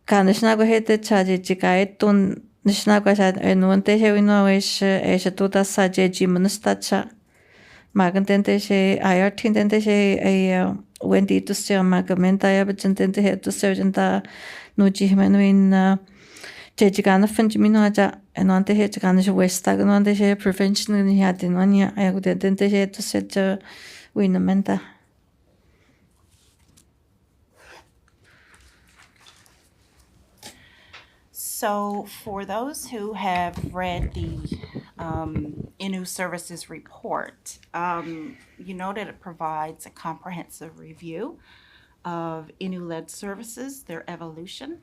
kanishnago hete chaje jikaeton nishnago sa enon te hewino es toda sa jeji ministacha magan tente she IRT tente she a Wendy to se magamenta ya bachente he to serjanta noji hmenuin jeji kana fanjimino aja and on the head to Ganish West, on the hair prevention in the had in 1 year. I would then the head to set Winamenta. So, for those who have read the Innu Services report, you know that it provides a comprehensive review of Innu-led services, their evolution,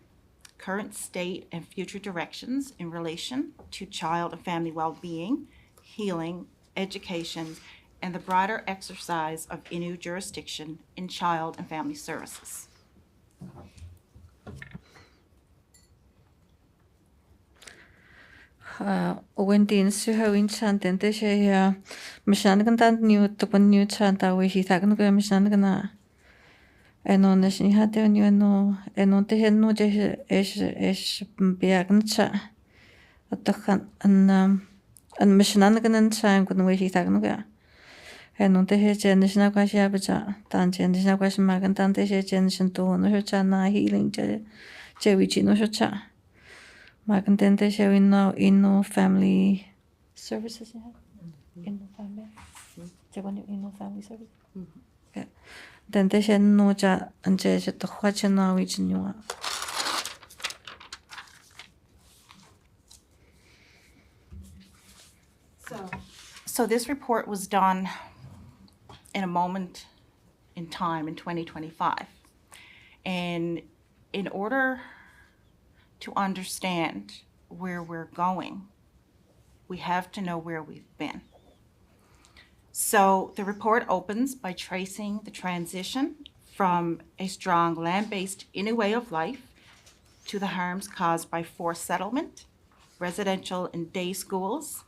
current state and future directions in relation to child and family well-being, healing, education, and the broader exercise of Innu jurisdiction in child and family services. Wendy in Suho chant and they Mishanagan new to one new chant away he thagan go Mishanagana. En on is niet had je no en on te hen no is beagncha at gaan een missionan gaan zijn kunnen we hier zeggen ja en on te het en is nou kwast ja beja dan en is nou kwast maken dan te het en is to no cha na healing je we chi no cha Magan den de she ino family services ya. Ino family. Japan ino family service. Okay. Den de she no ja anje je to khwache na wi jinwa. So this report was done in a moment in time in 2025. And in order to understand where we're going, we have to know where we've been. So the report opens by tracing the transition from a strong land-based Innu way of life to the harms caused by forced settlement, residential and day schools,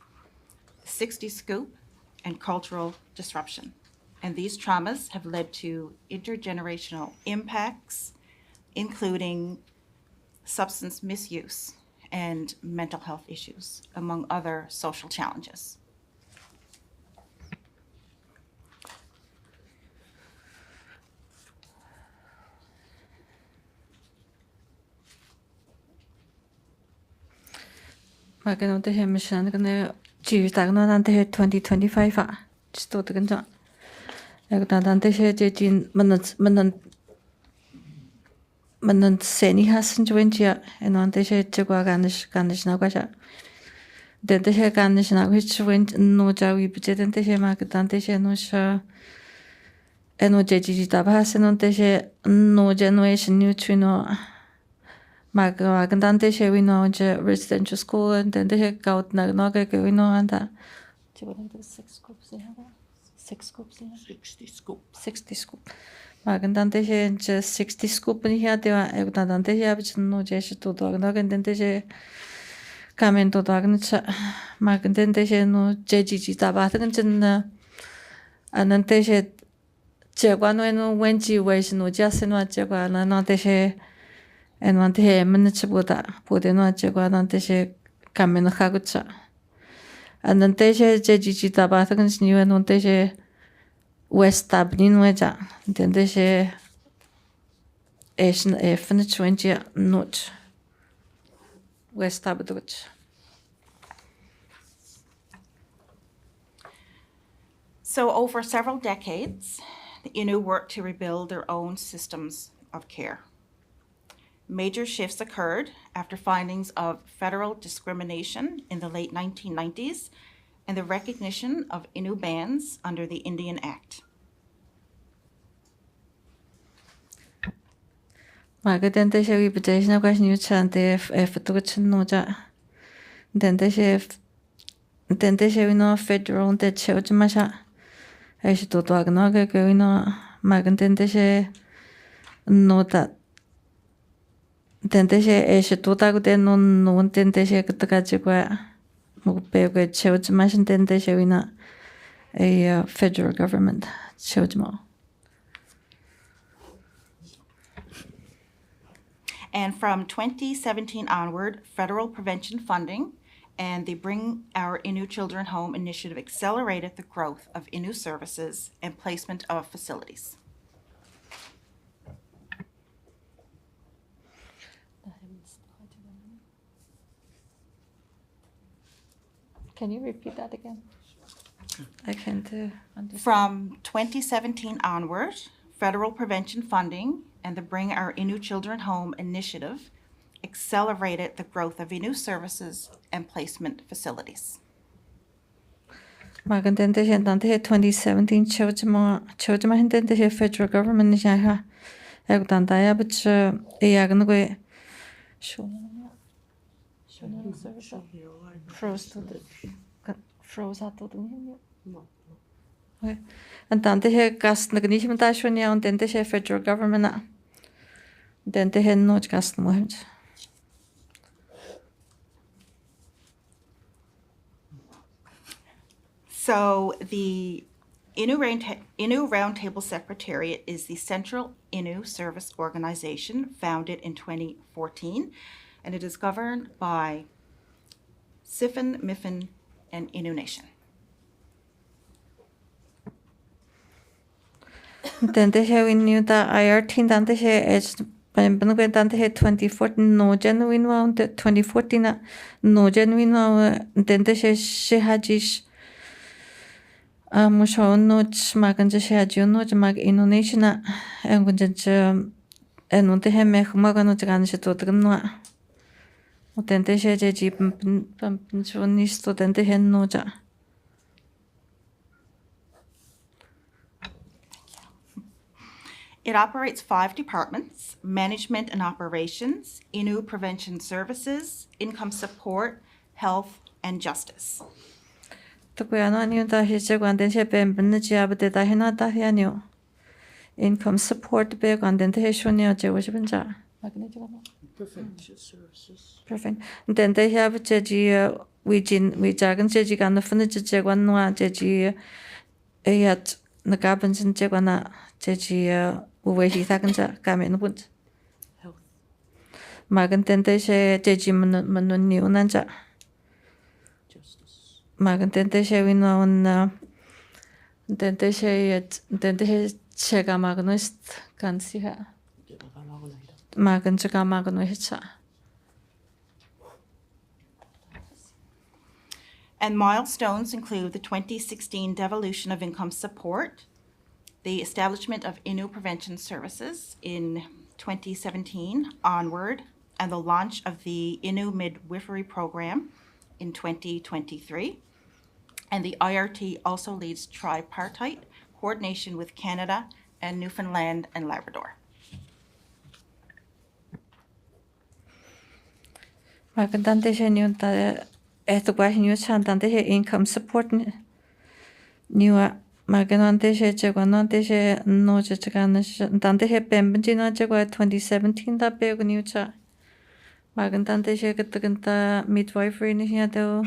60 scoop, and cultural disruption. And these traumas have led to intergenerational impacts, including substance misuse and mental health issues, among other social challenges. Magan de he mission gonna ji dag no nan de 2025 a. Sto de gan. Eg dan de she je jin man seni hasen joinja en an de she je gwa ganish na gwa sha. Den de she ganish na which went no ja wi bje den de she ma dan de she no sha en o je ji da ba hasen on de she no generation new trino. Magan dan de she we know je residential school and then de she gaut na no ga we know and that. Je went to 6 groups they have. 6 scoops, 60 scoop. Magan dan de she 60 scoop ni ha de wa eg dan de she abich no je she to dog no gan de she kamen to dog ni cha magan den de she no je ji da ba de gan na anan de she je gwa no Wendy we she no ja se no je gwa na no de she en wan de men che boda bode no je gwa na de she kamen ha gu cha anan de she je ji da ba de gan ni we no de she West Dublin weja den de she Asian efne 20 not West Dublin. So over several decades, the Innu worked to rebuild their own systems of care. Major shifts occurred after findings of federal discrimination in the late 1990s and the recognition of Innu bands under the Indian Act. Maga den de she wi bje na gwa new chan de to chen no ja den de she we no federal de che ma sha ai she to dog no ga we no maga den de she no da den de she she to da de no den de she ga ga ji gwa mo pe ga che ma shin den de she we na a federal government che ma. And from 2017 onward, federal prevention funding and the Bring Our Innu Children Home initiative accelerated the growth of Innu services and placement of facilities. Can you repeat that again? I can't understand. From 2017 onward, federal prevention funding and the Bring Our Innu Children Home initiative accelerated the growth of Innu services and placement facilities. Magan den de 2017 chojma hin den de federal government ni ha eg dan da ya bich e ya gnu go froze hat to no. Okay. And dan de gast na gni da schon ja und den de federal government na den de no gast mo hin. So the Innu Roundtable Secretariat is the central Innu service organization founded in 2014, and it is governed by Sifin, Miffin, and Innu Nation. Den de we knew that IR team dan de pamban ko tante he 2014 no genuine wa 2014 na no genuine wa tente she hajish musho no magan je she haji no mag Indonesia na en gunje en unte he me magan no gan she to no tente she je ji pam ni sto tente he no ja. It operates 5 departments: management and operations, Innu prevention services, income support, health, and justice. Tukuya no anyo ta he che kwan den she pem ben ji abde ta he na ta he anyo. Income support be kwan den he shunyo je wo ben ja. Prevention services. Perfect. Den they have je ji we jagan je ji kan na fun je kwan no je ji yat na ka ben je kwan na je ji we ji ta kan ja ka me no bun. Health. Magan den they she je ji man ni unan ja. Justice. Magan den they she we no on den they she den they she ga magan ist kan si ha. Magan je ga magan no hitcha. And milestones include the 2016 devolution of income support, the establishment of Innu prevention services in 2017 onward, and the launch of the Innu midwifery program in 2023. And the IRT also leads tripartite coordination with Canada and Newfoundland and Labrador. Magan tante she ni ta eto kwa ni chan tante he income support ni wa magan tante she che kwa tante she no che kan tante he pem ji na che kwa 2017 da pe ni cha magan tante she ke ta midwifery ni ya do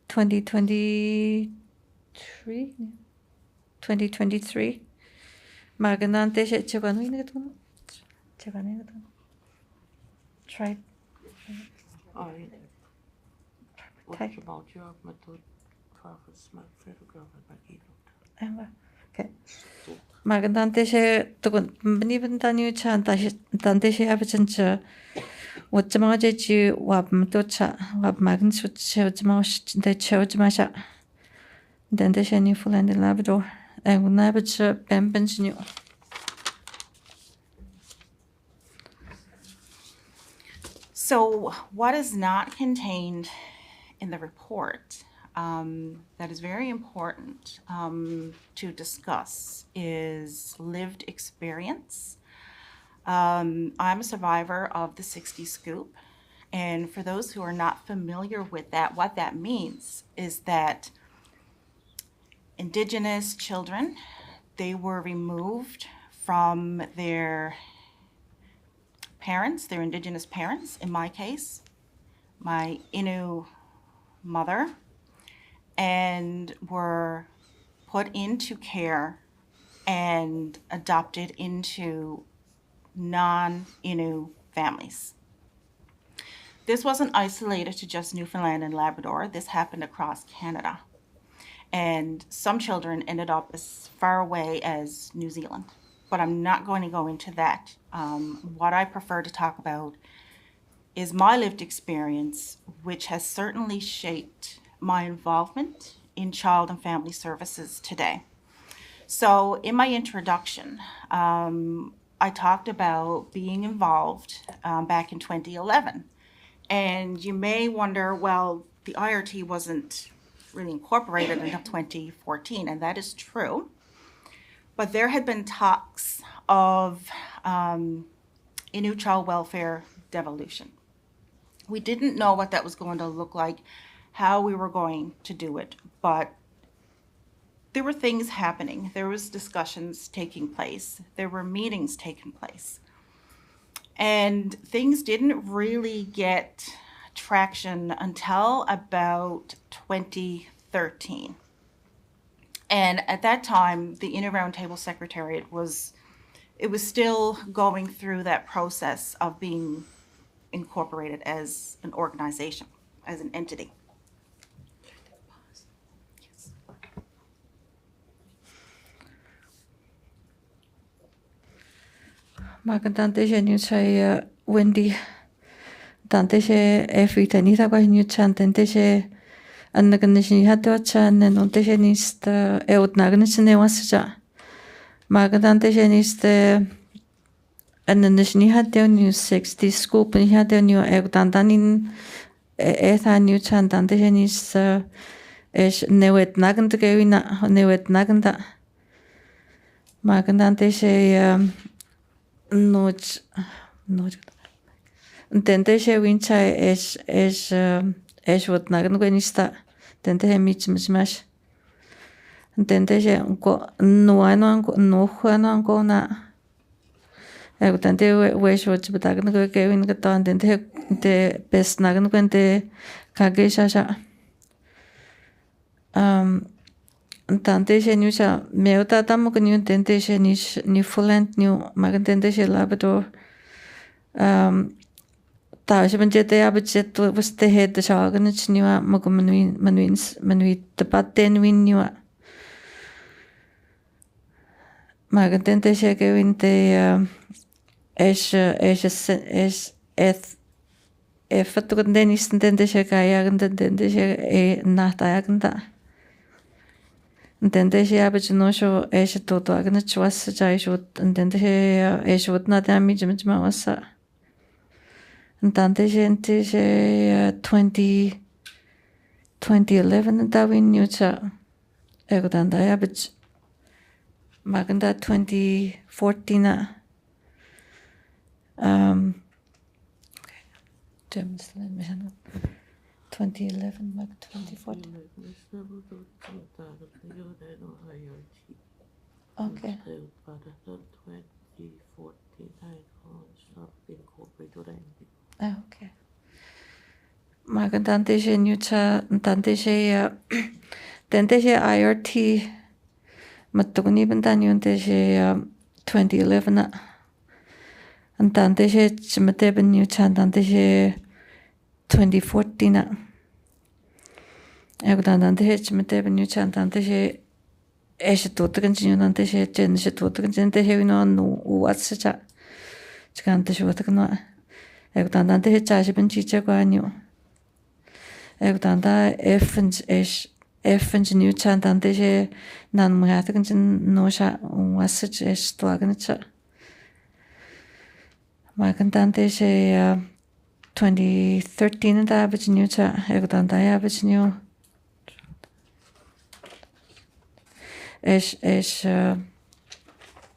2023 magan tante she che kwa ni to che kwa ni to try What about your method profits my federal government by Okay. Magan tante she to bni ben tanu chan tante she have chincha what ma je ji wa to cha wa magan su che ma de che ma sha then de she ni full and Labrador and na be che ben ben ni. So what is not contained in the report that is very important to discuss is lived experience. I'm a survivor of the 60 scoop, and for those who are not familiar with that, what that means is that Indigenous children, they were removed from their parents, their Indigenous parents, in my case, my Innu mother, and were put into care and adopted into non-Innu families. This wasn't isolated to just Newfoundland and Labrador. This happened across Canada. And some children ended up as far away as New Zealand. But I'm not going to go into that. What I prefer to talk about is my lived experience, which has certainly shaped my involvement in child and family services today. So in my introduction, I talked about being involved back in 2011. And you may wonder, well, the IRT wasn't really incorporated until 2014, and that is true. But there had been talks of Innu child welfare devolution. We didn't know what that was going to look like, how we were going to do it, but there were things happening. There was discussions taking place. There were meetings taking place. And things didn't really get traction until about 2013. And at that time, the Innu Roundtable Secretariat was still going through that process of being incorporated as an organization, as an entity. Yes. Makan tante she new chai Wendy. Tante she every ni ta kwa new chan tante she anna kan she hato chan no te she nist eut nagan she ne wasja. Makan tante she nist anna she ni hato new 60 scoop ni hato new eut tantanin tha new chan tante she nist es newet nagan te gewina newet nagan da. Makan tante she Noch, tente she wincha es what nagan gwenista. Tente he michmash. Tente she no anko na. Tente wish what batagan go gavin gatan. Tente the best nagan gwente kagesha. Tante she new cha meuta tamu kanu tente she ni fulent new magan tente she labrador. Ta she ben jete abjet was the head the shagan it's new manuin the patten win new. Magan tente she gavin the fattukan denis tente she kayagan tente she nahtayagan da. Tente she abjet no show toto agan it was jai shot and tente she shot not damage wasa. Tante she 2011 da win new cha. Egodan da abjet maganda 2014 James 2011 mag 2014. Okay. Okay. Magan tante she new cha tante she IRT matugni bandan yun te she 2011 and tante she chimate ben new cha tante she 2014 tante she chimate ben new cha tante she totagan chin tante she chen she totagan chen te he no what's cha chante she totagan no tante she cha she ben chicha kwa new tante F new cha tante she nan muhatagan chin no sha what's cha stoagan cha Magan tante she 2013 da abet new cha tante abet new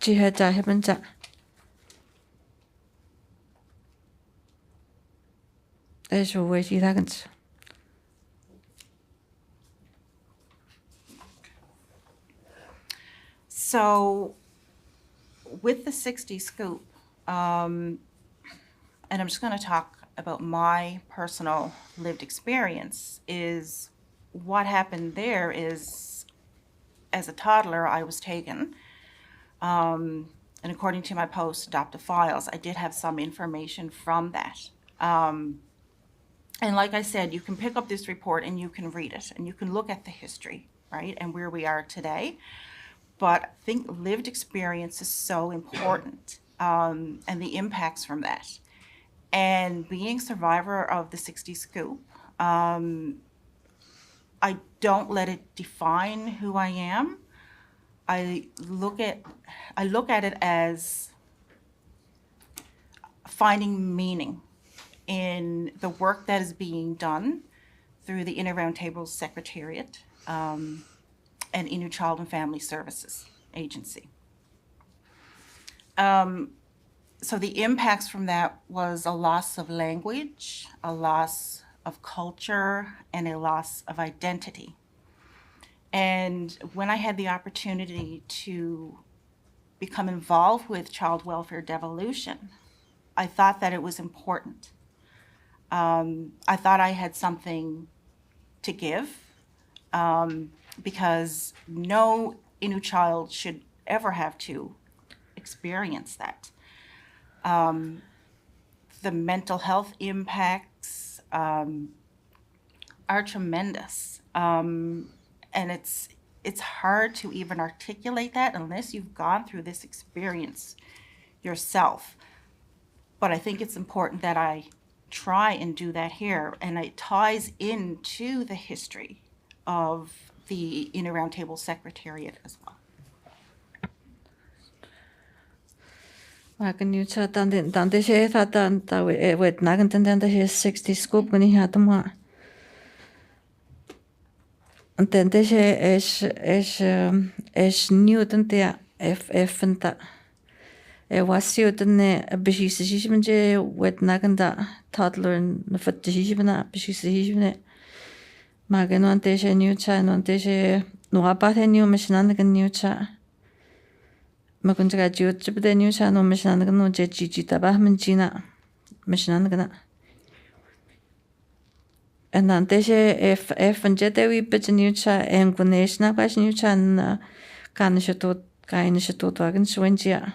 jiha cha heben cha we ji dagan cha So, with the 60 scoop, and I'm just going to talk about my personal lived experience, is what happened there is, as a toddler, I was taken. And according to my post-adoptive files, I did have some information from that. And like I said, you can pick up this report and you can read it, and you can look at the history, right, and where we are today. But I think lived experience is so important, and the impacts from that. And being survivor of the 60 scoop, I don't let it define who I am. I look at it as finding meaning in the work that is being done through the Inner Roundtable Secretariat and Innu Child and Family Services Agency. So the impacts from that was a loss of language, a loss of culture, and a loss of identity. And when I had the opportunity to become involved with child welfare devolution, I thought that it was important. I thought I had something to give, because no Innu child should ever have to experience that. The mental health impacts are tremendous, and it's hard to even articulate that unless you've gone through this experience yourself. But I think it's important that I try and do that here, and it ties into the history of the Inner Roundtable Secretariat as well. Wakan you chat on the Dante Tatan with Nagan and the 60 scoop when he had them. And then this is Newton there, F and that. It was you the Bishis with Naganda toddler and the foot decision, Bishis. Magan on this new chan on this no about a new machine new chat. Magunja jut the new chan on machine no jejita bahmanjina machine gana. And then this F and Jedi bit new chat and Gunation of new chan Kanishato Kainishato Wagon Swingia.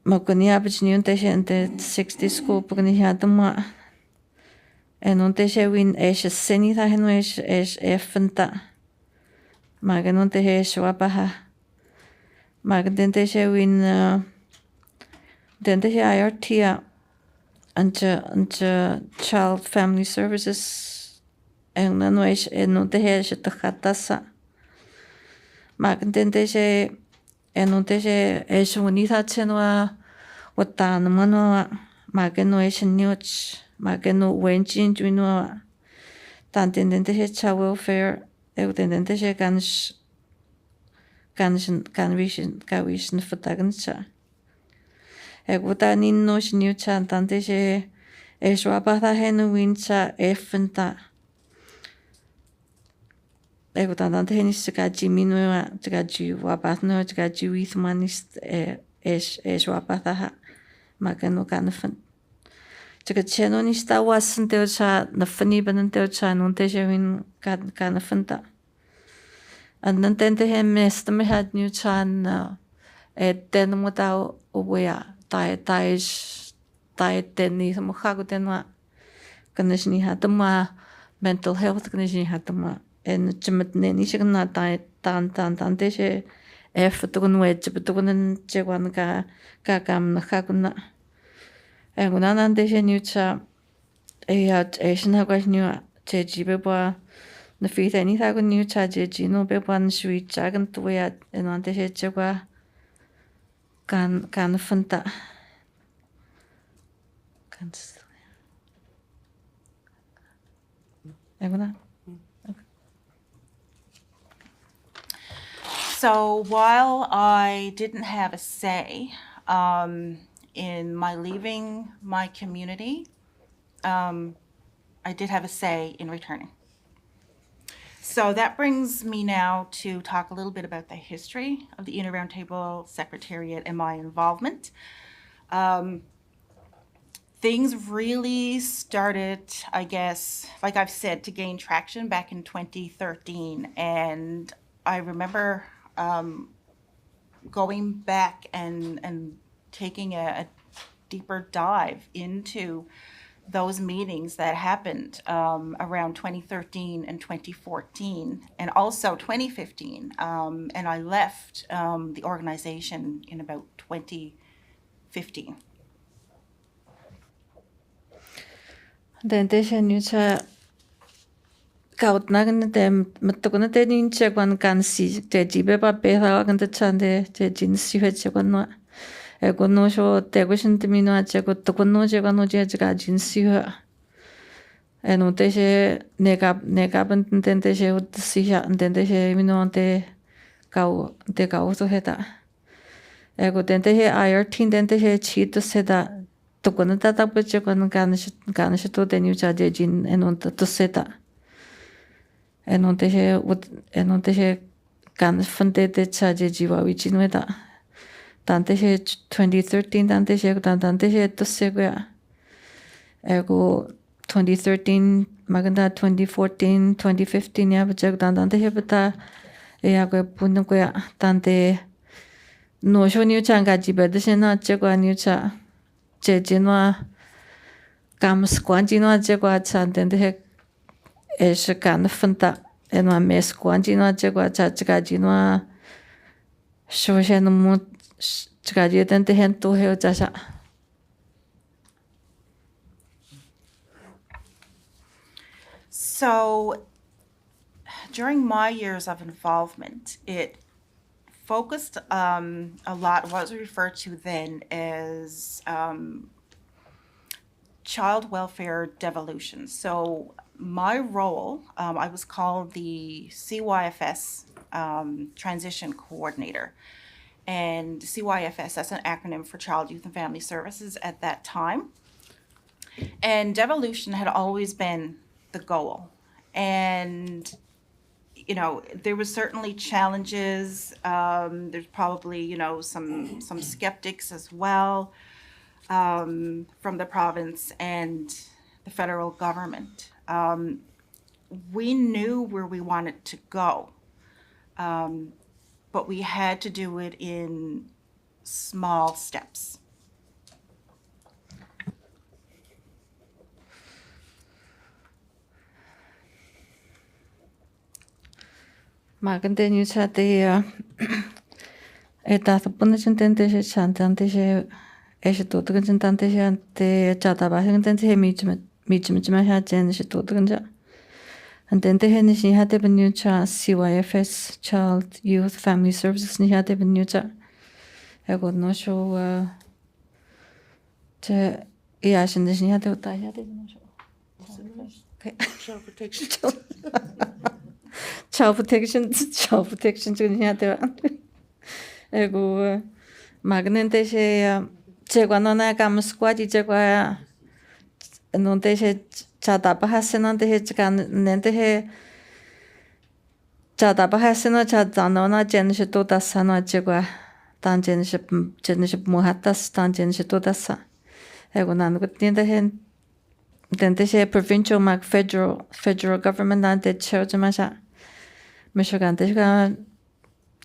Magunia bit new and the 60 school Pugni had them. En on te win is senita is effenta. Magan on te swabaha. Magan te win then the IRT and child family services en no is en on te hatasa. Magan te en on te is unita chenwa what dan manoa magan no is newch. Magano Wendy do know Tantendente child welfare, Eudendente Ganvision for Dagancha. Egutanin no new chantante, Eswabata Henu Wincha, Effenta. Egutante Henisgaji Minua, Gaji Wabatno, Gaji with manist Eswabata Magano Ganfant. Jika channel ni sta wasan teo cha na funny banan teo cha nun te win kan fanta. And then te he mest me had new chan ten mo tao uwea tai ten ni mo hago ten wa kanis ni hatama mental health kanis ni hatama en chimet ne ni sig na tai tan te she to kun we chip to kun che wan ka kam na hakuna. En kun annan te new cha Asian hagas new che jibe ba na fi te ni ta kun new cha je ji no be ban shui cha gan tu ya en an te che ba kan fanta kan en kun So while I didn't have a say in my leaving my community, I did have a say in returning. So that brings me now to talk a little bit about the history of the Inner Roundtable Secretariat and my involvement. Things really started, I guess, like I've said, to gain traction back in 2013. And I remember going back and taking a deeper dive into those meetings that happened around 2013 and 2014, and also 2015. And I left the organization in about 2015. Den det nu så kaut nagen dem med to kunne det in che kan si te jibe ba be ha kan det chande te jin si he che no e no so te go shin mi no che go to no che no che ga jin si ha e no te che nega ban den te che si ha den te che mi no te ka so he ta e go den te he IRT den te che chi to se da to kunne ta pe che kan shi to den yu cha de jin e no to se ta en on te he kan fante te cha je jiwa wi chin we da tante he 2013 tante he to se go ya ego 2013 maganda 2014 2015 ya bachak tante he bata ya go pun go ya tante no sho ni cha ga ji ba de se na che go ni cha je jinwa kam skwan jinwa je go cha tante he es kan fanta en wa mes kwan jinwa che kwa cha cha jinwa sho she no mo Chikajeten tehen tu heo chasha. So during my years of involvement, it focused a lot, what was referred to then as child welfare devolution. So my role, I was called the CYFS transition coordinator. And CYFS, that's an acronym for Child, Youth, and Family Services at that time. And devolution had always been the goal. And you know, there was certainly challenges. There's probably, you know, some skeptics as well from the province and the federal government. We knew where we wanted to go, but we had to do it in small steps. Maganda nyu cha te eta tapuna chintente she chantante she eshe tutugan chintante she ante chata ba chintente he michma ha chen she tutugan ja. Antente he ni shi hate ben nyu cha CYFS Child Youth Family Services ni hate ben nyu cha. Ego no show te ya shin ni hate uta hate no show. Okay. Child protection. Child protection 지금 해야 돼요. 에고 마그넨데시 제관원에 가면 스쿼디 제과야. 논데시 자다바 하스는데 해지간 낸데 자다바 하스는 자다노나 제는시 또 다사나 제과 단제는시 모하다스 단제는시 또 다사. 에고 나는 그때인데 해 Dentese provincial mag federal government ante chojamasa. Michigan desga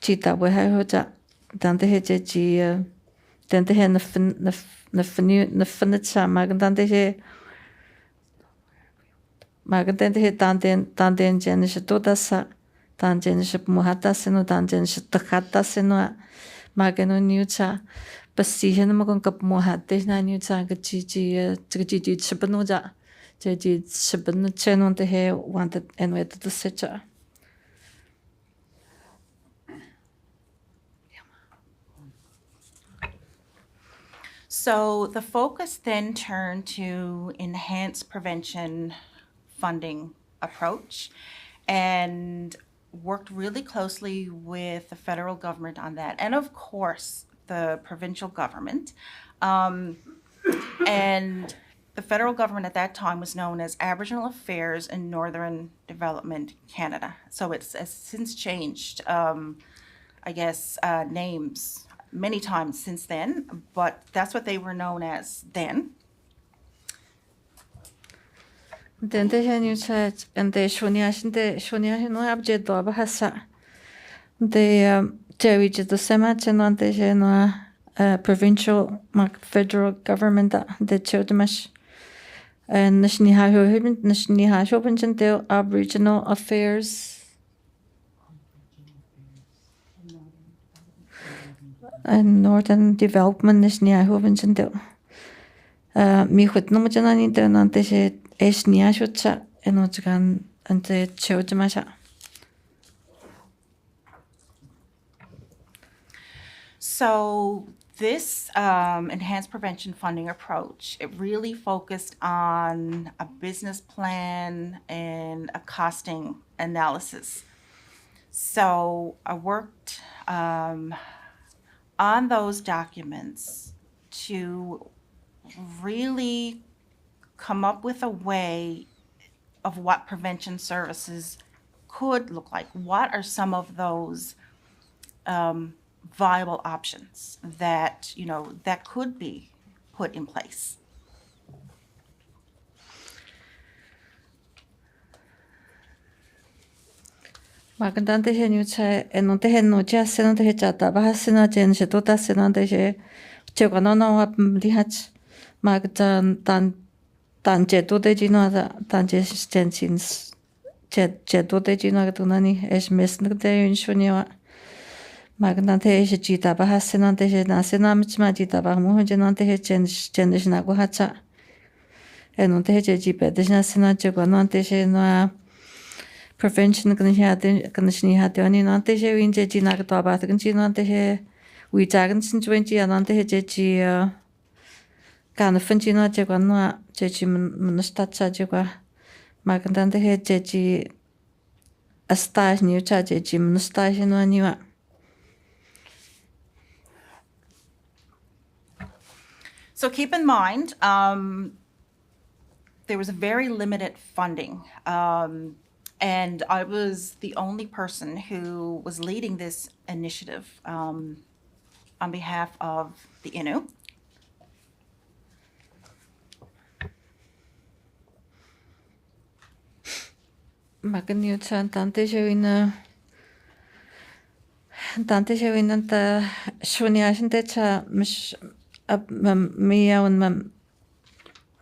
chita we ha hoja. Dante he ji dente he na finitsa mag dante he mag dente he dante jenisha todasa dan jenisha muhata seno dan jenisha takata seno mageno niucha. Pasihan mo kung kapuhat na niyo sa gaji chibano ja jadi chibano chenon te he wanted and with the secha. So the focus then turned to enhanced prevention funding approach and worked really closely with the federal government on that. And of course, the provincial government. And the federal government at that time was known as Aboriginal Affairs and Northern Development Canada. So it's since changed, I guess, names many times since then, but that's what they were known as then. Dente he niyo sa ante shonia no abje do abahasa. De Jerry just the sema chenante he no provincial mag federal government de chodmash. And nashni ha shopen chente Aboriginal Affairs and Northern Development nashni ha shopen chente. Mi khut no machana ni de nante he esnia shocha enochgan ante chodmasha. So this enhanced prevention funding approach, it really focused on a business plan and a costing analysis. So I worked on those documents to really come up with a way of what prevention services could look like. What are some of those viable options that, you know, that could be put in place? Magandante he niyo sa enonte he no ja senonte he chata bahasina jen she tota senonte he chegano no ap lihach magdan tan je to de jino tan je stensins je to de jino tunani es mesn de yun shoniwa Magandante he jita bahasenante he nasenamchma jita bamuhojenante he chendishnago hacha. Enonte he jipe deshnasinache guanante he no prevention kanishni hationi nante he winje jinagto abatganjinante he wijagan sinjuenji anante he jeji kan funjina jegwa no jeji mustacha jegwa magandante he jeji astaj niucha jeji mustaj no niwa. So keep in mind, there was very limited funding. And I was the only person who was leading this initiative on behalf of the Innu. Magniuchan tante shewin ta shuniashin techa mish miyawan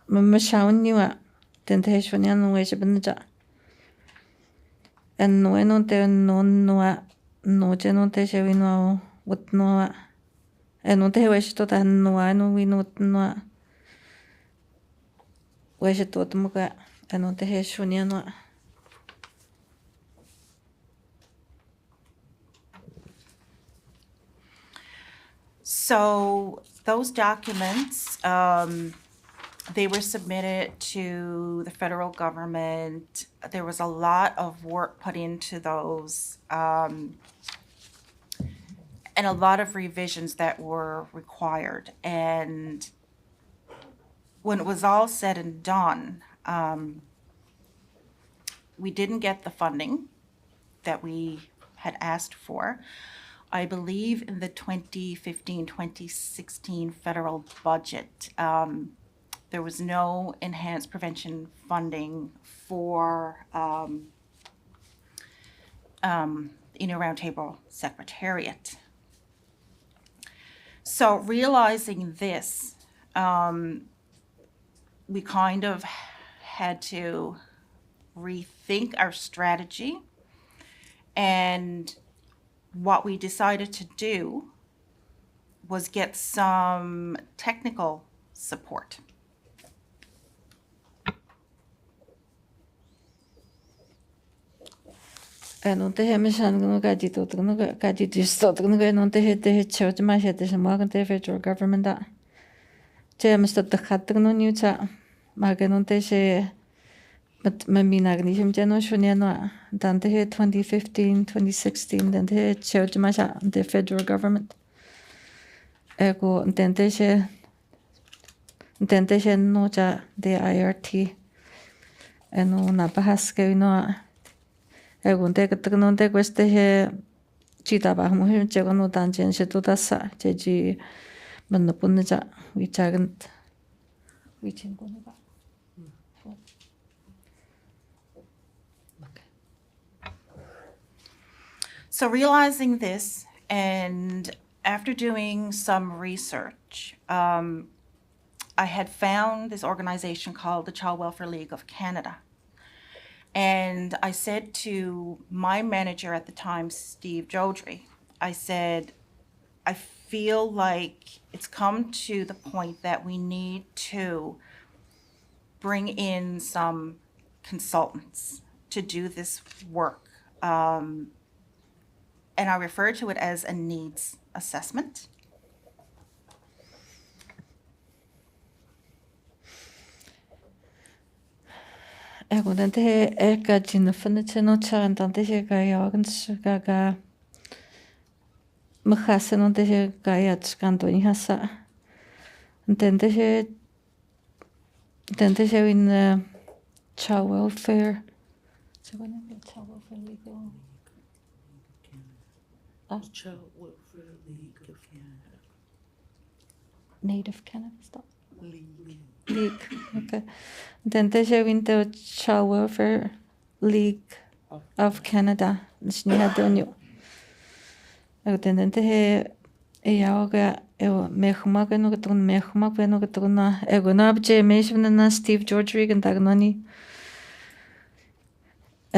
mashawin niwa tente shunian wesh benja en no te no jenon te shewin no wat no en te wesh to tan no win no wesh to muka en te shunian no. So those documents, they were submitted to the federal government. There was a lot of work put into those, and a lot of revisions that were required. And when it was all said and done, we didn't get the funding that we had asked for. I believe in the 2015-2016 federal budget, there was no enhanced prevention funding for Innu Roundtable Secretariat. So realizing this, we kind of had to rethink our strategy, and what we decided to do was get some technical support. Non te hemishan no gaji to no gaji disto no non te he church ma he te mo te federal government da. James the hat no niucha ma ke non te she but me minagni him jeno shunia no dan te 2015 2016 dan te church ma the federal government. Ego dan te she no cha the IRT eno na pahaske no egunte que queste he chita ba mu he chego no dan chen she to sa jeji man no punne cha wi chagant wi chen ko ba. So realizing this, and after doing some research, I had found this organization called the Child Welfare League of Canada. And I said to my manager at the time, Steve Jodry, I said, I feel like it's come to the point that we need to bring in some consultants to do this work. And I refer to it as a needs assessment. Ego den te eka jin funne cheno chan dan te ga yagens ga mkhasen on te ga yat kanto ni hasa. Den te in child welfare. So when child welfare legal. Child Welfare League of Canada. Native Canada stuff. League. Okay. Then they have in the Child Welfare League of Canada. Nisni hadonyo. Then they yaga mehumag no gatun mehumag no gatuna egonab je meshvna Steve George Regan dagnani.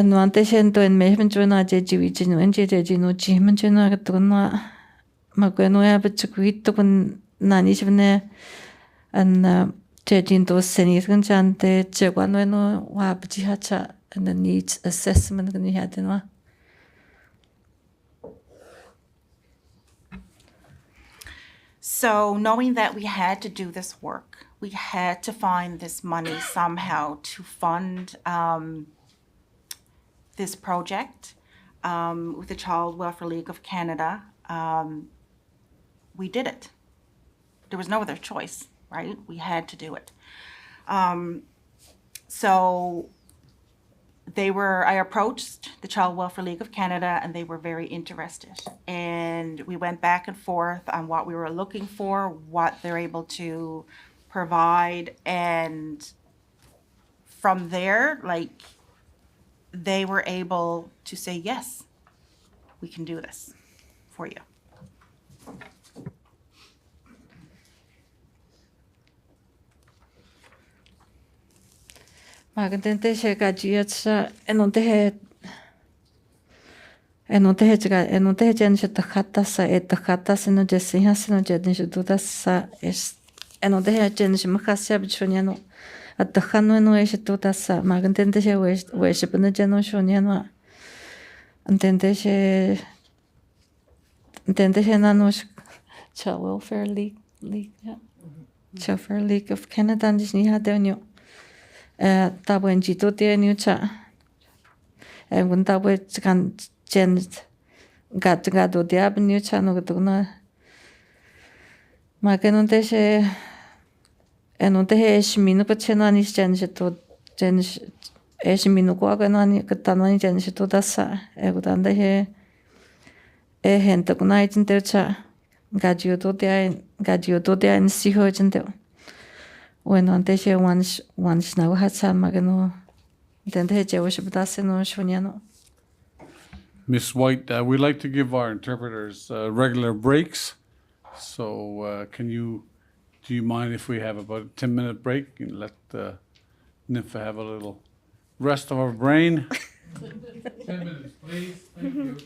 nuante siento en mesmen chuna jeji wichinu enje jeji no chihmen chuna katuna magweno ya bechukuito kun nani shvene an jeji do senis kan chante chegwano no wa bjihacha and the needs assessment kan yadenwa. So, knowing that we had to do this work, we had to find this money somehow to fund this project with the Child Welfare League of Canada. We did it. There was no other choice, right? We had to do it. So I approached the Child Welfare League of Canada, and they were very interested. And we went back and forth on what we were looking for, what they're able to provide. And from there, like, they were able to say, yes, we can do this for you. Magandente shekajiyatsa enonte jen shetakhatasa etakhatasa no jesihas no jen shedudasa es enonte jen shemakasia bichoniano atakhano no eshedudasa magandente she weshipana jeno shoniano antente she nano Child Welfare League yeah. Child Welfare League of Canada ni hadenyo tabuen jito tiene cha un tabue kan jen gato diab ni cha no gutuna ma que no te se no te es minu que chena ni jen es minu ko que no ni que tan ni jen se toda sa gutanda he gente con ai tin te cha gadio to te en si ho jen te bueno, antes de once now had some magano, then the Jewish Budasino Shuniano. Miss White, we like to give our interpreters regular breaks. So do you mind if we have about a 10-minute break and let Nympha have a little rest of our brain? 10 minutes, please. Thank you.